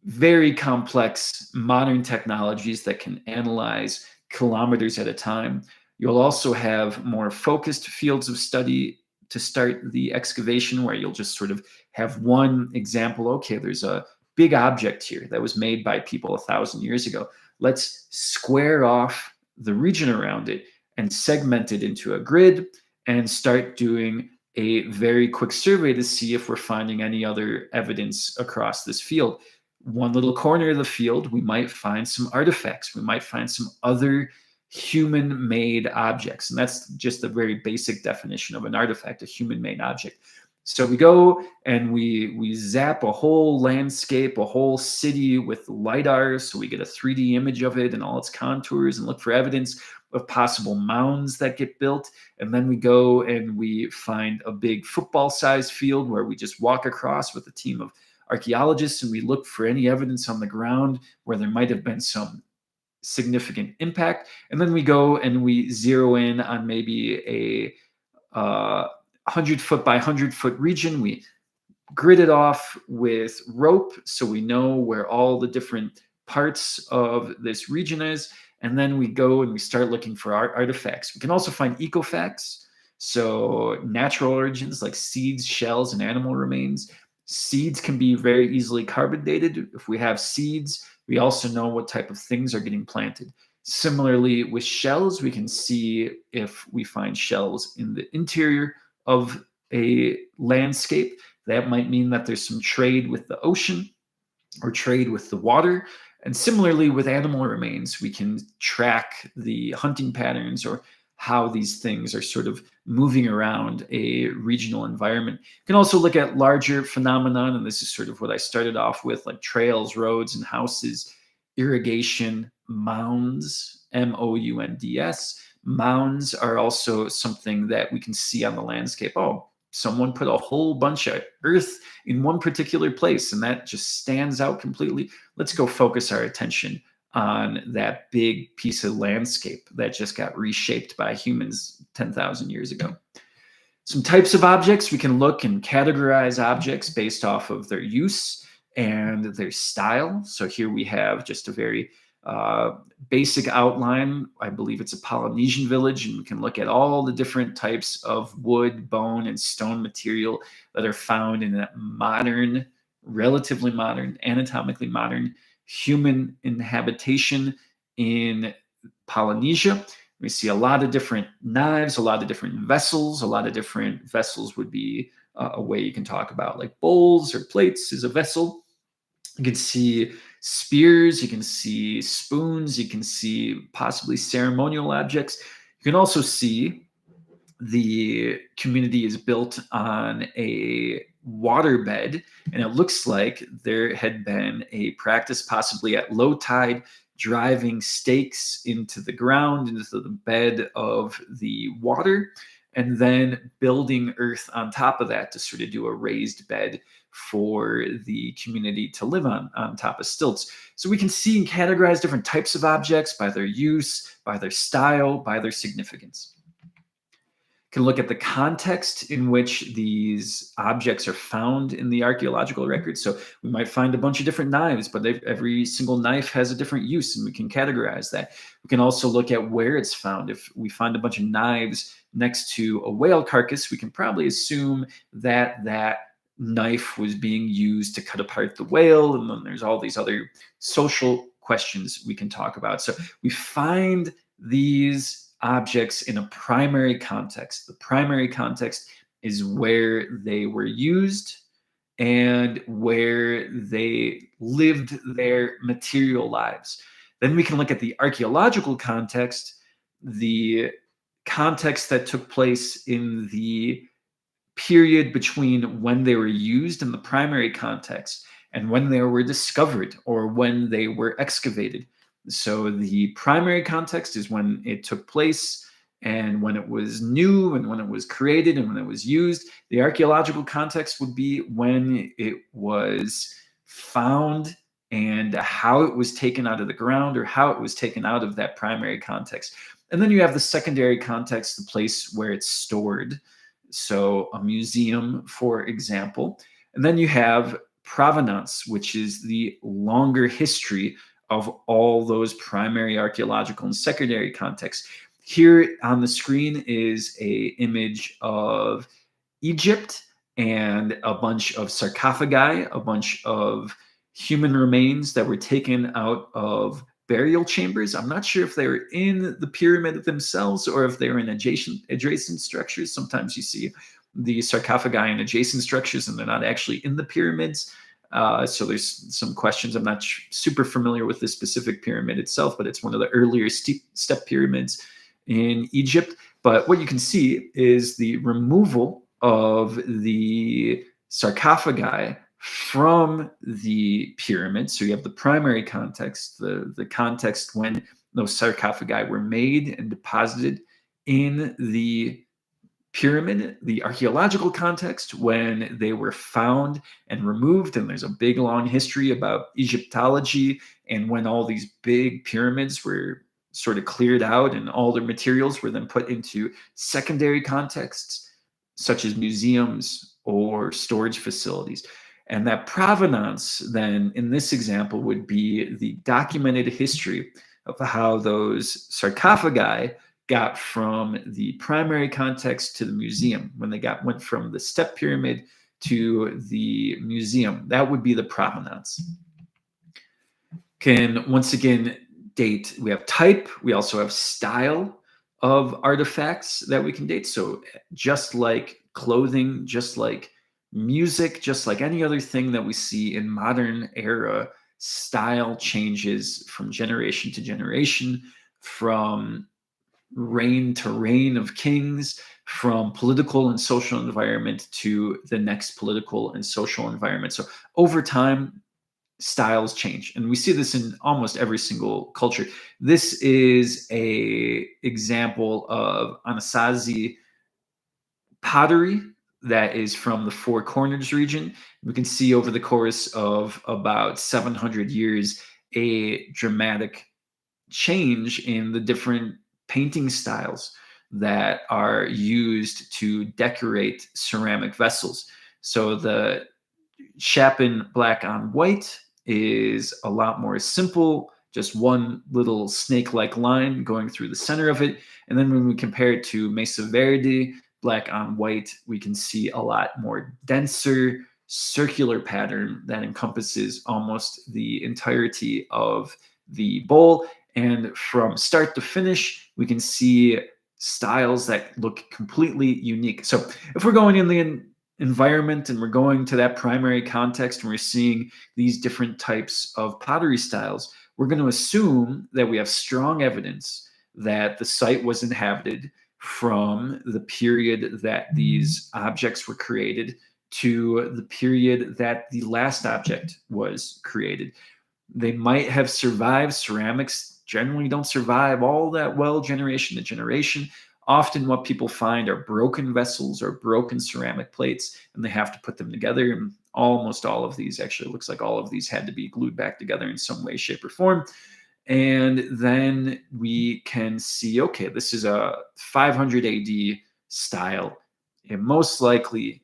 [SPEAKER 1] very complex modern technologies that can analyze kilometers at a time. You'll also have more focused fields of study to start the excavation, where you'll just sort of have one example. Okay, there's a big object here that was made by people 1,000 years ago. Let's square off the region around it and segment it into a grid and start doing a very quick survey to see if we're finding any other evidence across this field. One little corner of the field, we might find some artifacts. We might find some other human-made objects. And that's just the very basic definition of an artifact, a human-made object. So we go and we zap a whole landscape, a whole city with LIDAR, so we get a 3D image of it and all its contours and look for evidence of possible mounds that get built. And then we go and we find a big football-sized field where we just walk across with a team of archaeologists and we look for any evidence on the ground where there might have been some significant impact. And then we go and we zero in on maybe a 100-foot by 100-foot region. We grid it off with rope so we know where all the different parts of this region is. And then we go and we start looking for artifacts. We can also find ecofacts, so natural origins like seeds, shells, and animal remains. Seeds can be very easily carbon dated. If we have seeds, we also know what type of things are getting planted. Similarly, with shells, we can see if we find shells in the interior of a landscape. That might mean that there's some trade with the ocean or trade with the water. And similarly, with animal remains, we can track the hunting patterns or how these things are sort of moving around a regional environment. You can also look at larger phenomenon, and this is sort of what I started off with, like trails, roads, and houses, irrigation, mounds, mounds. Mounds are also something that we can see on the landscape. Oh, someone put a whole bunch of earth in one particular place, and that just stands out completely. Let's go focus our attention on that big piece of landscape that just got reshaped by humans 10,000 years ago. Some types of objects, we can look and categorize objects based off of their use and their style. So here we have just a very uh, basic outline. I believe it's a Polynesian village, and we can look at all the different types of wood, bone, and stone material that are found in a modern, relatively modern, anatomically modern human inhabitation in Polynesia. We see a lot of different knives, a lot of different vessels. A lot of different vessels would be a way you can talk about, like bowls or plates is a vessel. You can see spears, you can see spoons, you can see possibly ceremonial objects. You can also see the community is built on a waterbed, and it looks like there had been a practice, possibly at low tide, driving stakes into the ground, into the bed of the water, and then building earth on top of that to sort of do a raised bed for the community to live on top of stilts. So we can see and categorize different types of objects by their use, by their style, by their significance. Can look at the context in which these objects are found in the archaeological record. So we might find a bunch of different knives, but every single knife has a different use, and we can categorize that. We can also look at where it's found. If we find a bunch of knives next to a whale carcass, we can probably assume that that knife was being used to cut apart the whale. And then there's all these other social questions we can talk about. So we find these objects in a primary context. The primary context is where they were used and where they lived their material lives. Then we can look at the archaeological context, the context that took place in the period between when they were used in the primary context and when they were discovered or when they were excavated. So the primary context is when it took place and when it was new and when it was created and when it was used. The archaeological context would be when it was found and how it was taken out of the ground or how it was taken out of that primary context. And then you have the secondary context, the place where it's stored. So a museum, for example. And then you have provenance, which is the longer history of all those primary archaeological and secondary contexts. Here on the screen is a image of Egypt and a bunch of sarcophagi, a bunch of human remains that were taken out of burial chambers. I'm not sure if they were in the pyramid themselves or if they were in adjacent structures. Sometimes you see the sarcophagi in adjacent structures and they're not actually in the pyramids. So there's some questions. I'm not super familiar with this specific pyramid itself, but it's one of the earlier step pyramids in Egypt. But what you can see is the removal of the sarcophagi from the pyramid. So you have the primary context, the context when those sarcophagi were made and deposited in the pyramid, the archaeological context when they were found and removed. And there's a big long history about Egyptology and when all these big pyramids were sort of cleared out and all their materials were then put into secondary contexts such as museums or storage facilities. And that provenance then in this example would be the documented history of how those sarcophagi got from the primary context to the museum. When they went from the step pyramid to the museum, that would be the provenance. Can once again date, we have type, we also have style of artifacts that we can date. So just like clothing, just like music, just like any other thing that we see in modern era, style changes from generation to generation, from reign to reign of kings, from political and social environment to the next political and social environment. So over time, styles change, and we see this in almost every single culture. This is a example of Anasazi pottery that is from the Four Corners region. We can see over the course of about 700 years a dramatic change in the different painting styles that are used to decorate ceramic vessels. So the Chapin black on white is a lot more simple, just one little snake-like line going through the center of it. And then when we compare it to Mesa Verde black on white, we can see a lot more denser circular pattern that encompasses almost the entirety of the bowl. And from start to finish, we can see styles that look completely unique. So if we're going in the environment and we're going to that primary context and we're seeing these different types of pottery styles, we're going to assume that we have strong evidence that the site was inhabited from the period that these objects were created to the period that the last object was created. They might have survived. Ceramics generally don't survive all that well generation to generation. Often what people find are broken vessels or broken ceramic plates, and they have to put them together. And almost all of these, actually, it looks like all of these had to be glued back together in some way, shape, or form. And then we can see, okay, this is a 500 AD style. It most likely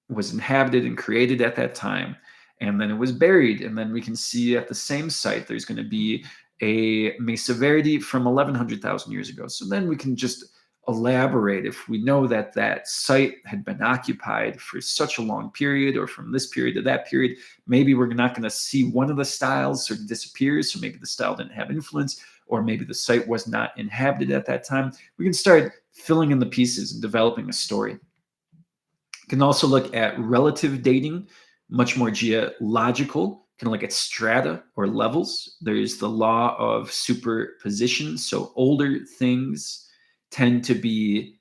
[SPEAKER 1] was inhabited and created at that time, and then it was buried. And then we can see at the same site there's going to be a Mesa Verde from 1100,000 years ago. So then we can just elaborate. If we know that that site had been occupied for such a long period, or from this period to that period, maybe we're not going to see one of the styles sort of disappear. So maybe the style didn't have influence, or maybe the site was not inhabited at that time. We can start filling in the pieces and developing a story. You can also look at relative dating, much more geological. You can look at strata or levels. There's the law of superposition. So older things tend to be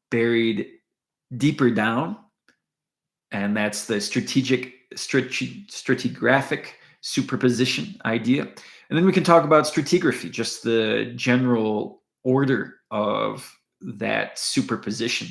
[SPEAKER 1] buried deeper down, and that's the stratigraphic superposition idea. And then we can talk about stratigraphy, just the general order of that superposition.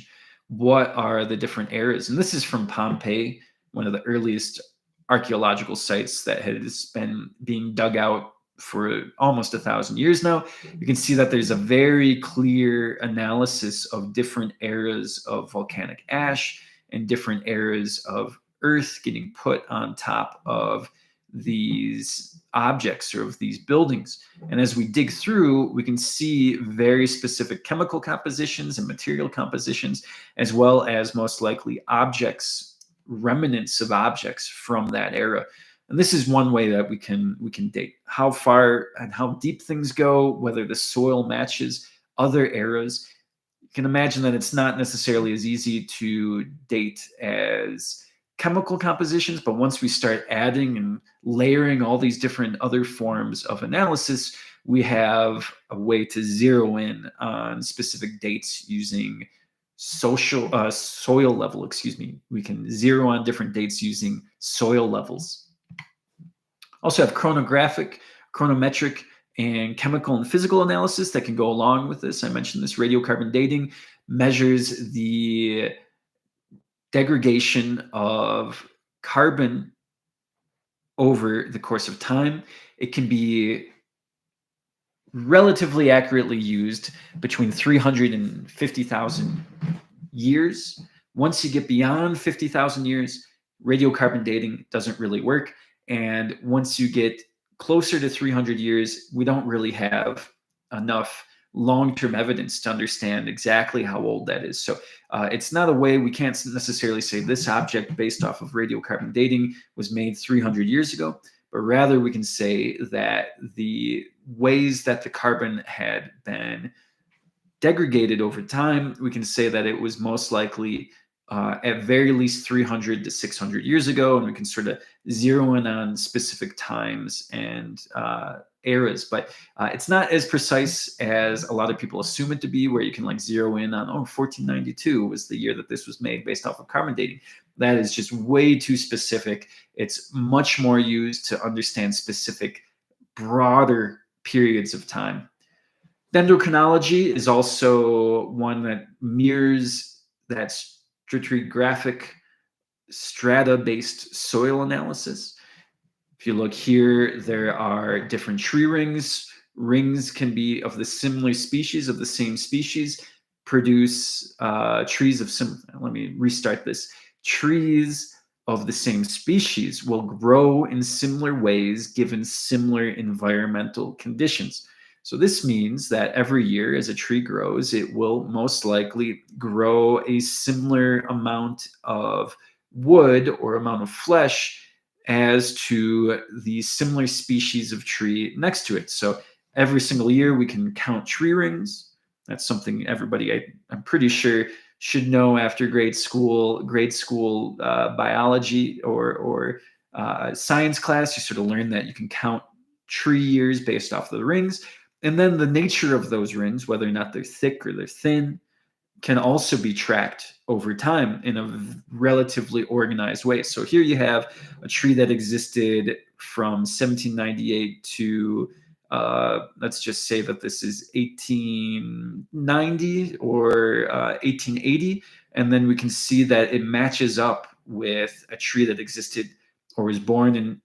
[SPEAKER 1] What are the different eras? And this is from Pompeii, one of the earliest archaeological sites that has been being dug out for almost 1,000 years now. You can see that there's a very clear analysis of different eras of volcanic ash and different eras of earth getting put on top of these objects or of these buildings. And as we dig through, we can see very specific chemical compositions and material compositions, as well as most likely objects, remnants of objects from that era. And this is one way that we can date how far and how deep things go, whether the soil matches other eras. You can imagine that it's not necessarily as easy to date as chemical compositions, but once we start adding and layering all these different other forms of analysis, we have a way to zero in on specific dates using soil level, excuse me. We can zero on different dates using soil levels. Also have chronographic, chronometric, and chemical and physical analysis that can go along with this. I mentioned this radiocarbon dating measures the degradation of carbon over the course of time. It can be relatively accurately used between 300 and 50,000 years. Once you get beyond 50,000 years, radiocarbon dating doesn't really work. And once you get closer to 300 years, we don't really have enough long-term evidence to understand exactly how old that is. So it's not a way, we can't necessarily say this object based off of radiocarbon dating was made 300 years ago, but rather we can say that the ways that the carbon had been degraded over time, we can say that it was most likely at very least 300 to 600 years ago, and we can sort of zero in on specific times and eras. But it's not as precise as a lot of people assume it to be, where you can like zero in on, 1492 was the year that this was made based off of carbon dating. That is just way too specific. It's much more used to understand specific, broader periods of time. Dendrochronology is also one that mirrors that stratigraphic strata-based soil analysis. If you look here, there are different tree rings. Rings can be of the similar species, of the same species, produce trees of some. Let me restart this. Trees of the same species will grow in similar ways given similar environmental conditions. So this means that every year as a tree grows, it will most likely grow a similar amount of wood or amount of flesh as to the similar species of tree next to it. So every single year we can count tree rings. That's something everybody, I'm pretty sure, should know after grade school biology or science class. You sort of learn that you can count tree years based off of the rings. And then the nature of those rings, whether or not they're thick or they're thin, can also be tracked over time in a relatively organized way. So here you have a tree that existed from 1798 to, let's just say that this is 1890 or 1880. And then we can see that it matches up with a tree that existed or was born in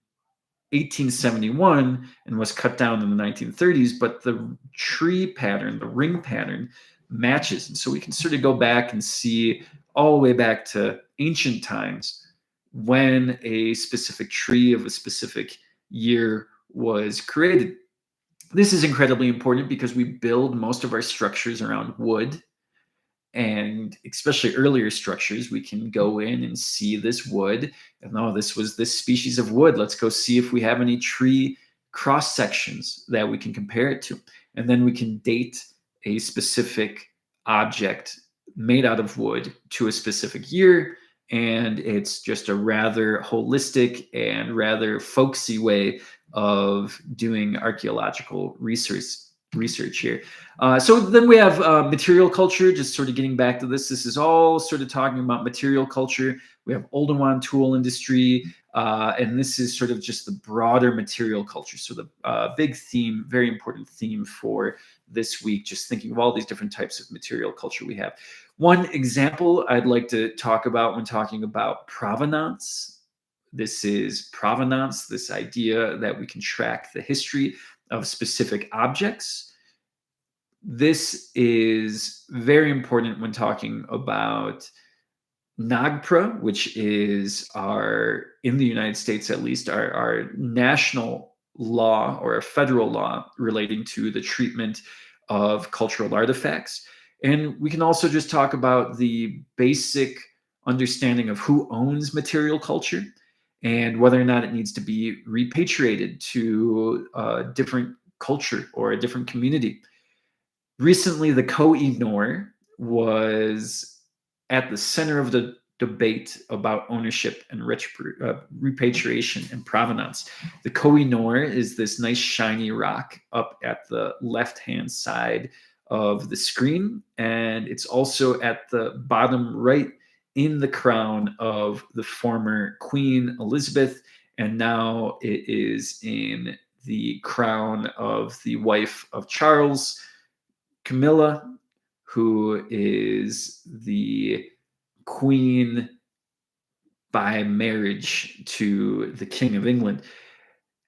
[SPEAKER 1] 1871 and was cut down in the 1930s, but the tree pattern, the ring pattern, matches. And so we can sort of go back and see all the way back to ancient times when a specific tree of a specific year was created. This is incredibly important because we build most of our structures around wood, and especially earlier structures, we can go in and see this wood. And this was this species of wood. Let's go see if we have any tree cross sections that we can compare it to. And then we can date a specific object made out of wood to a specific year. And it's just a rather holistic and rather folksy way of doing archaeological research here. So then we have material culture, just sort of getting back to this. This is all sort of talking about material culture. We have Oldowan tool industry, and this is sort of just the broader material culture. So the big theme, very important theme for this week, just thinking of all these different types of material culture we have. One example I'd like to talk about when talking about provenance. This is provenance, this idea that we can track the history of specific objects. This is very important when talking about NAGPRA, which is in the United States at least, our national law or a federal law relating to the treatment of cultural artifacts. And we can also just talk about the basic understanding of who owns material culture and whether or not it needs to be repatriated to a different culture or a different community. Recently, the Koh-i-Noor was at the center of the debate about ownership and repatriation and provenance. The Koh-i-Noor is this nice shiny rock up at the left-hand side of the screen, and it's also at the bottom right in the crown of the former Queen Elizabeth, and now it is in the crown of the wife of Charles, Camilla, who is the queen by marriage to the King of England.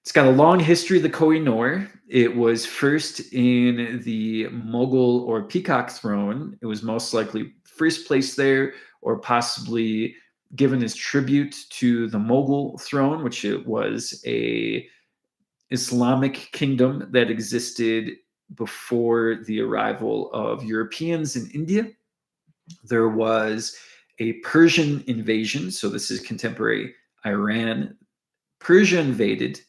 [SPEAKER 1] It's got a long history, the Koh-i-Noor. It was first in the Mughal or Peacock throne. It was most likely first placed there, or possibly given as tribute to the Mughal throne, which it was a Islamic kingdom that existed before the arrival of Europeans in India. There was a Persian invasion. So this is contemporary Iran. Persia invaded.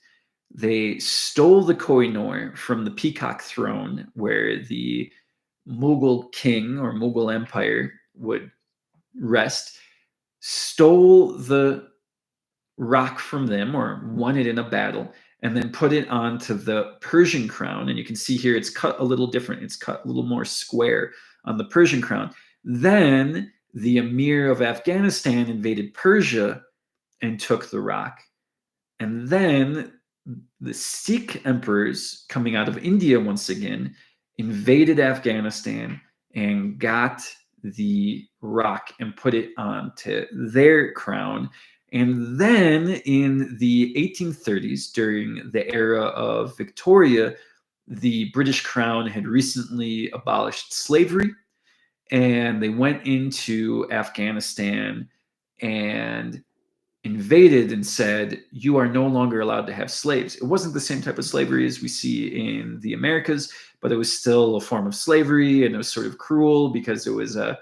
[SPEAKER 1] They stole the Koh-i-Noor from the Peacock throne, where the Mughal king or Mughal empire would rest. stole the rock from them or won it in a battle, and then put it onto the Persian crown. And you can see here it's cut a little different. It's cut a little more square on the Persian crown. Then the Emir of Afghanistan invaded Persia and took the rock. And then the Sikh emperors coming out of India once again invaded Afghanistan and got the rock and put it onto their crown. And then in the 1830s, during the era of Victoria, the British Crown had recently abolished slavery, and they went into Afghanistan and invaded and said, you are no longer allowed to have slaves. It wasn't the same type of slavery as we see in the Americas, but it was still a form of slavery, and it was sort of cruel because it was a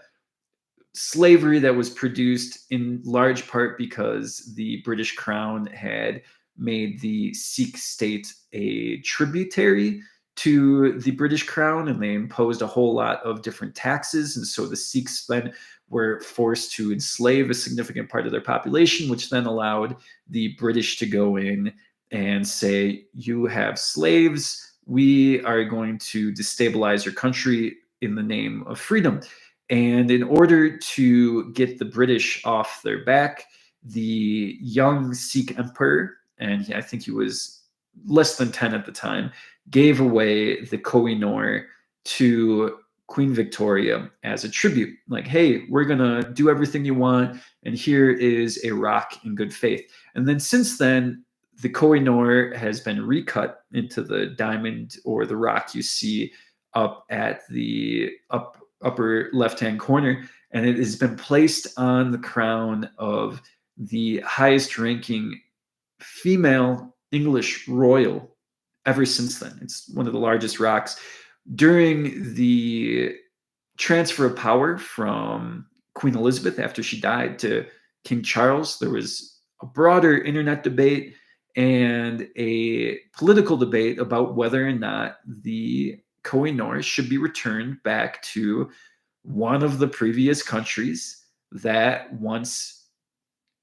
[SPEAKER 1] slavery that was produced in large part because the British Crown had made the Sikh state a tributary to the British Crown, and they imposed a whole lot of different taxes. And so the Sikhs then were forced to enslave a significant part of their population, which then allowed the British to go in and say, you have slaves. We are going to destabilize your country in the name of freedom. And in order to get the British off their back, the young Sikh emperor, and I think he was less than 10 at the time, gave away the Kohinoor to Queen Victoria as a tribute. Like, hey, we're going to do everything you want, and here is a rock in good faith. And then since then, the Kohinoor has been recut into the diamond or the rock you see up at the upper left-hand corner, and it has been placed on the crown of the highest ranking female English royal ever since then. It's one of the largest rocks. During the transfer of power from Queen Elizabeth after she died to King Charles, there was a broader internet debate and a political debate about whether or not the Kohinoor should be returned back to one of the previous countries that once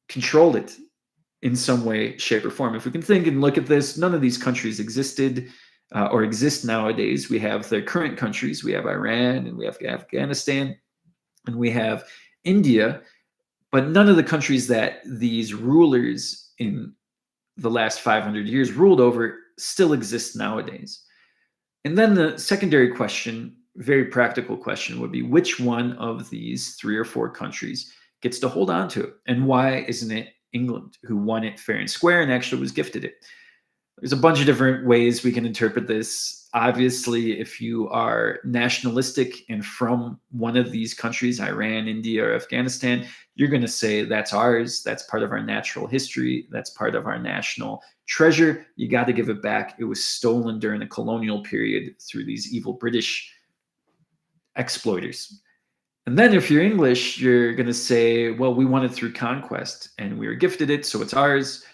[SPEAKER 1] controlled it in some way, shape, or form. If we can think and look at this, none of these countries existed or exist nowadays. We have the current countries. We have Iran, and we have Afghanistan, and we have India, but none of the countries that these rulers in the last 500 years ruled over still exist nowadays. And then the secondary question, very practical question, would be which one of these 3 or 4 countries gets to hold on to it? And why isn't it England, who won it fair and square and actually was gifted it? There's a bunch of different ways we can interpret this. Obviously, if you are nationalistic and from one of these countries, Iran, India, or Afghanistan, you're going to say that's ours. That's part of our natural history. That's part of our national treasure. You got to give it back. It was stolen during the colonial period through these evil British exploiters. And then if you're English, you're going to say, well, we won it through conquest and we were gifted it, so it's ours.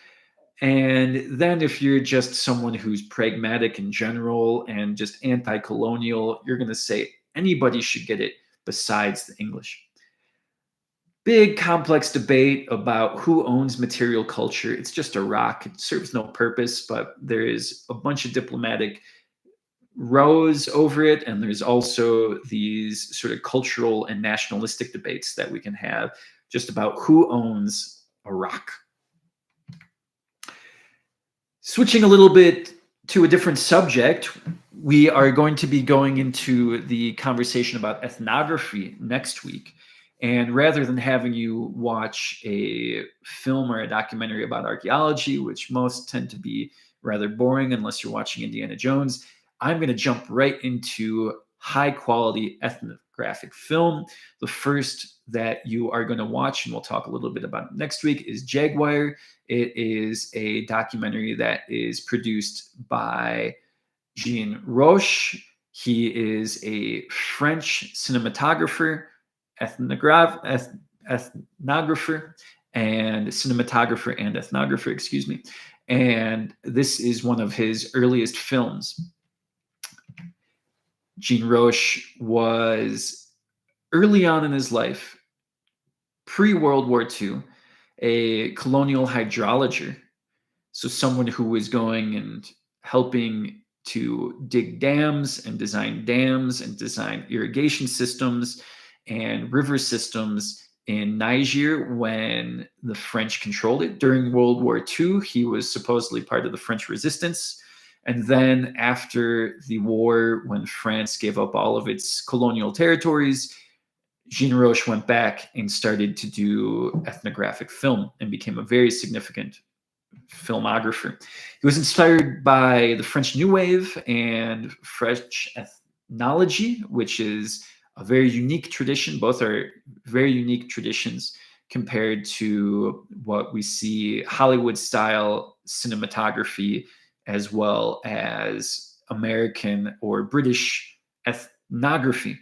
[SPEAKER 1] And then if you're just someone who's pragmatic in general and just anti-colonial, you're going to say anybody should get it besides the English. Big complex debate about who owns material culture. It's just a rock. It serves no purpose, but there is a bunch of diplomatic rows over it, and there's also these sort of cultural and nationalistic debates that we can have just about who owns a rock. Switching a little bit to a different subject, we are going to be going into the conversation about ethnography next week. And rather than having you watch a film or a documentary about archaeology, which most tend to be rather boring unless you're watching Indiana Jones, I'm going to jump right into high quality ethnographic film. The first that you are going to watch, and we'll talk a little bit about it next week, is Jaguar. It is a documentary that is produced by Jean Roche. He is a French cinematographer, ethnographer, and cinematographer and ethnographer, excuse me. And this is one of his earliest films. Jean Roche was early on in his life pre-World War II, a colonial hydrologer, so someone who was going and helping to dig dams and design irrigation systems and river systems in Niger when the French controlled it. During World War II, he was supposedly part of the French resistance. And then after the war, when France gave up all of its colonial territories, Jean Roche went back and started to do ethnographic film and became a very significant filmographer. He was inspired by the French New Wave and French ethnology, which is a very unique tradition. Both are very unique traditions compared to what we see Hollywood style cinematography, as well as American or British ethnography.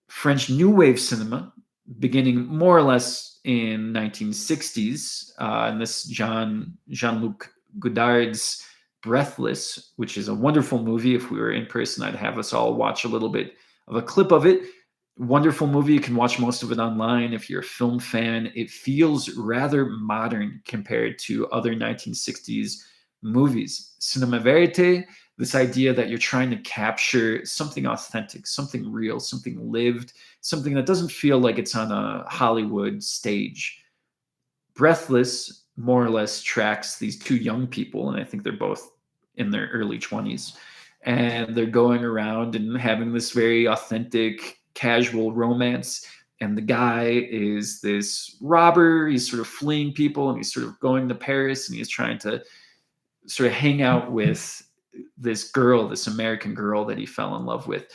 [SPEAKER 1] French New Wave cinema, beginning more or less in 1960s, and this Jean-Luc Godard's Breathless, which is a wonderful movie. If we were in person, I'd have us all watch a little bit of a clip of it. Wonderful movie. You can watch most of it online if you're a film fan. It feels rather modern compared to other 1960s movies. Cinema verite, this idea that you're trying to capture something authentic, something real, something lived, something that doesn't feel like it's on a Hollywood stage. Breathless more or less tracks these two young people, and I think they're both in their early 20s, and they're going around and having this very authentic, casual romance. And the guy is this robber. He's sort of fleeing people, and he's sort of going to Paris, and he's trying to sort of hang out with this girl, this American girl that he fell in love with.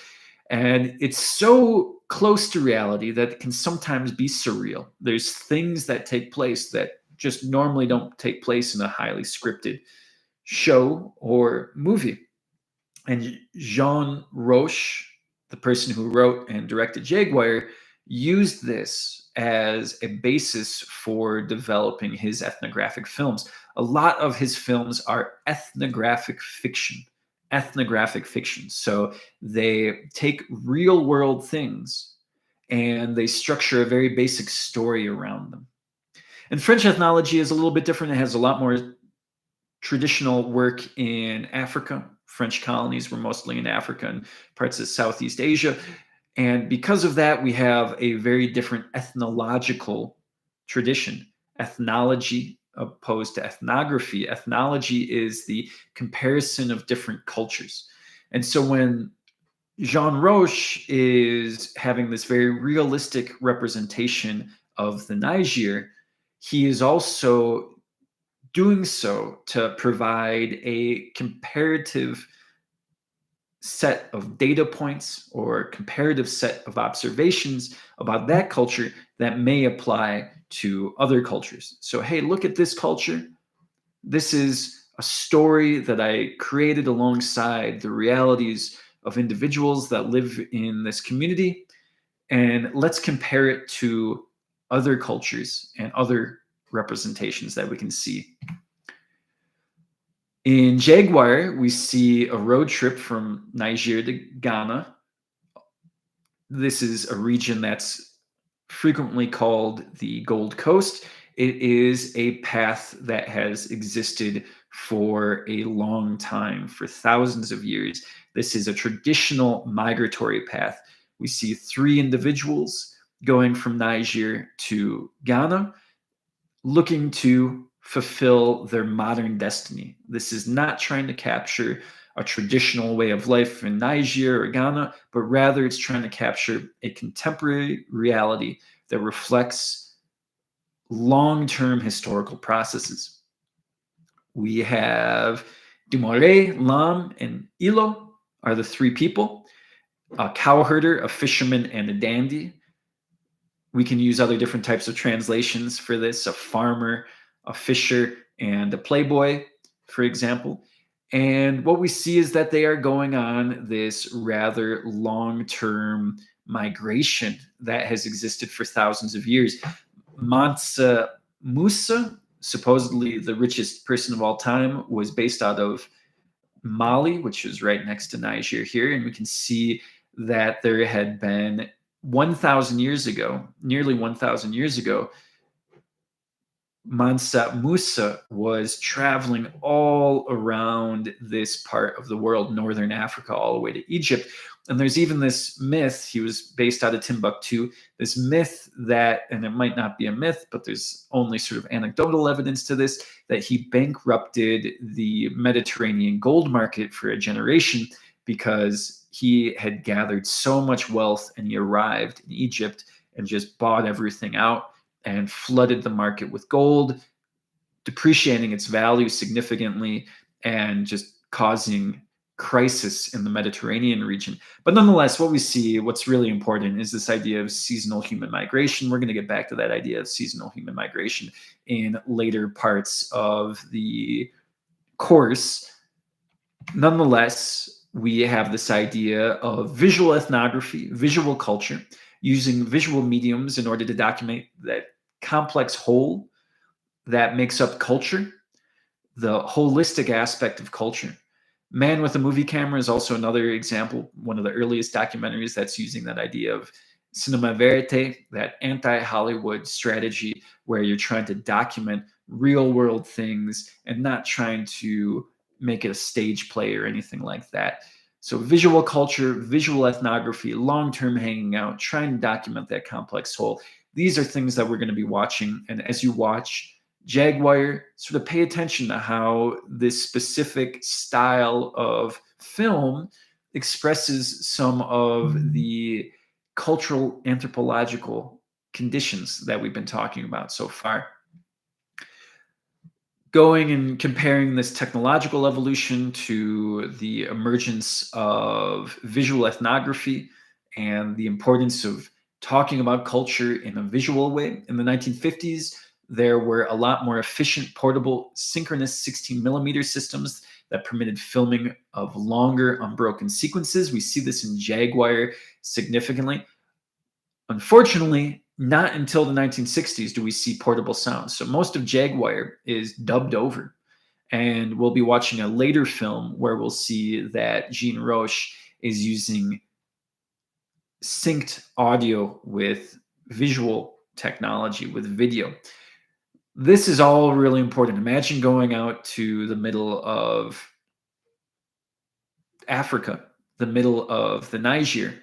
[SPEAKER 1] And it's so close to reality that it can sometimes be surreal. There's things that take place that just normally don't take place in a highly scripted show or movie. And Jean Roche, the person who wrote and directed Jaguar, used this as a basis for developing his ethnographic films. A lot of his films are ethnographic fiction. Ethnographic fiction. So they take real world things and they structure a very basic story around them. And French ethnology is a little bit different. It has a lot more traditional work in Africa. French colonies were mostly in Africa and parts of Southeast Asia. And because of that, we have a very different ethnological tradition. Ethnology opposed to ethnography. Ethnology is the comparison of different cultures. And so when Jean Roche is having this very realistic representation of the Niger, he is also doing so to provide a comparative set of data points or comparative set of observations about that culture that may apply to other cultures. So, hey, look at this culture. This is a story that I created alongside the realities of individuals that live in this community. And let's compare it to other cultures and other representations that we can see. In Jaguar, we see a road trip from Niger to Ghana. This is a region that's frequently called the Gold Coast. It is a path that has existed for a long time, for thousands of years. This is a traditional migratory path. We see three individuals going from Niger to Ghana, looking to fulfill their modern destiny. This is not trying to capture a traditional way of life in Niger or Ghana, but rather it's trying to capture a contemporary reality that reflects long-term historical processes. We have Dumore, Lam, and Ilo are the three people: a cowherder, a fisherman, and a dandy. We can use other different types of translations for this: a farmer, a fisher, and a playboy, for example. And what we see is that they are going on this rather long-term migration that has existed for thousands of years. Mansa Musa, supposedly the richest person of all time, was based out of Mali, which is right next to Niger here. And we can see that there had been 1,000 years ago, nearly 1,000 years ago, Mansa Musa was traveling all around this part of the world, northern Africa, all the way to Egypt. And there's even this myth, he was based out of Timbuktu, this myth that, and it might not be a myth, but there's only sort of anecdotal evidence to this, that he bankrupted the Mediterranean gold market for a generation because he had gathered so much wealth and he arrived in Egypt and just bought everything out and flooded the market with gold, depreciating its value significantly and just causing crisis in the Mediterranean region. But nonetheless, what we see, what's really important is this idea of seasonal human migration. We're going to get back to that idea of seasonal human migration in later parts of the course. Nonetheless, we have this idea of visual ethnography, visual culture, using visual mediums in order to document that complex whole that makes up culture, the holistic aspect of culture. Man with a Movie Camera is also another example, one of the earliest documentaries that's using that idea of cinema verite, that anti-Hollywood strategy where you're trying to document real world things and not trying to make it a stage play or anything like that. So visual culture, visual ethnography, long-term hanging out, trying to document that complex whole. These are things that we're going to be watching. And as you watch Jaguar, sort of pay attention to how this specific style of film expresses some of the cultural anthropological conditions that we've been talking about so far. Going and comparing this technological evolution to the emergence of visual ethnography and the importance of talking about culture in a visual way. In the 1950s, there were a lot more efficient, portable, synchronous 16 millimeter systems that permitted filming of longer, unbroken sequences. We see this in Jaguar significantly. Unfortunately, not until the 1960s do we see portable sound. So most of Jaguar is dubbed over. And we'll be watching a later film where we'll see that Jean Roche is using synced audio with visual technology, with video. This is all really important. Imagine going out to the middle of Africa, the middle of the Niger,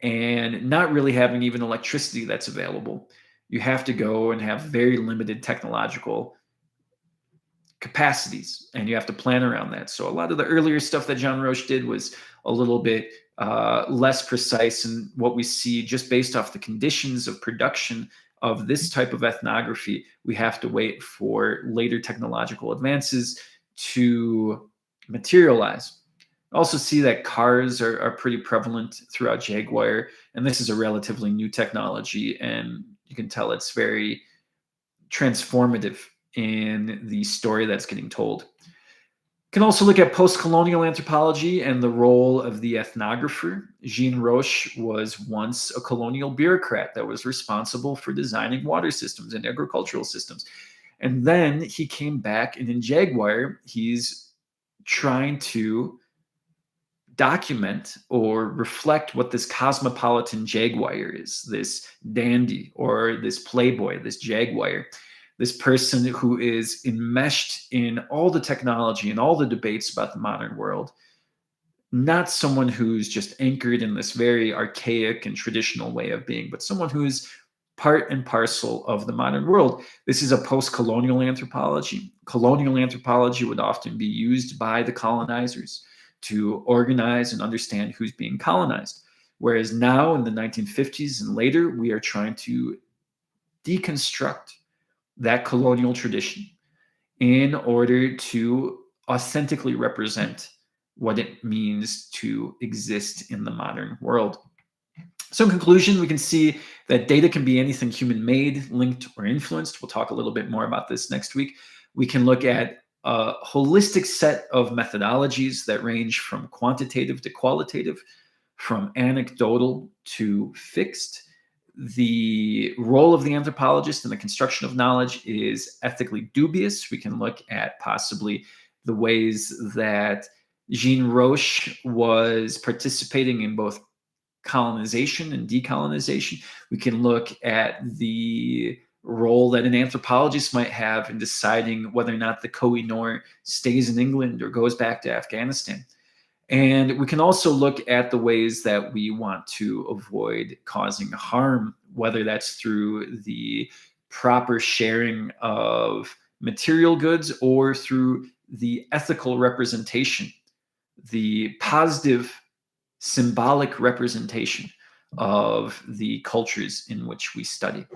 [SPEAKER 1] and not really having even electricity that's available. You have to go and have very limited technological capacities, and you have to plan around that. So a lot of the earlier stuff that John Roche did was a little bit less precise, and what we see just based off the conditions of production of this type of ethnography, we have to wait for later technological advances to materialize. Also see that cars are pretty prevalent throughout Jaguar, and this is a relatively new technology, and you can tell it's very transformative in the story that's getting told. You can also look at post-colonial anthropology and the role of the ethnographer. Jean Roche was once a colonial bureaucrat that was responsible for designing water systems and agricultural systems. And then he came back, and in Jaguar, he's trying to document or reflect what this cosmopolitan jaguar is, this dandy or this playboy, this jaguar, this person who is enmeshed in all the technology and all the debates about the modern world, not someone who's just anchored in this very archaic and traditional way of being, but someone who's part and parcel of the modern world. This is a post-colonial anthropology. Colonial anthropology would often be used by the colonizers to organize and understand who's being colonized. Whereas now in the 1950s and later, we are trying to deconstruct that colonial tradition in order to authentically represent what it means to exist in the modern world. So in conclusion, we can see that data can be anything human-made, linked, or influenced. We'll talk a little bit more about this next week. We can look at a holistic set of methodologies that range from quantitative to qualitative, from anecdotal to fixed. The role of the anthropologist in the construction of knowledge is ethically dubious. We can look at possibly the ways that Jean Roche was participating in both colonization and decolonization. We can look at the role that an anthropologist might have in deciding whether or not the Koh-i-Noor stays in England or goes back to Afghanistan. And we can also look at the ways that we want to avoid causing harm, whether that's through the proper sharing of material goods or through the ethical representation, the positive symbolic representation of the cultures in which we study.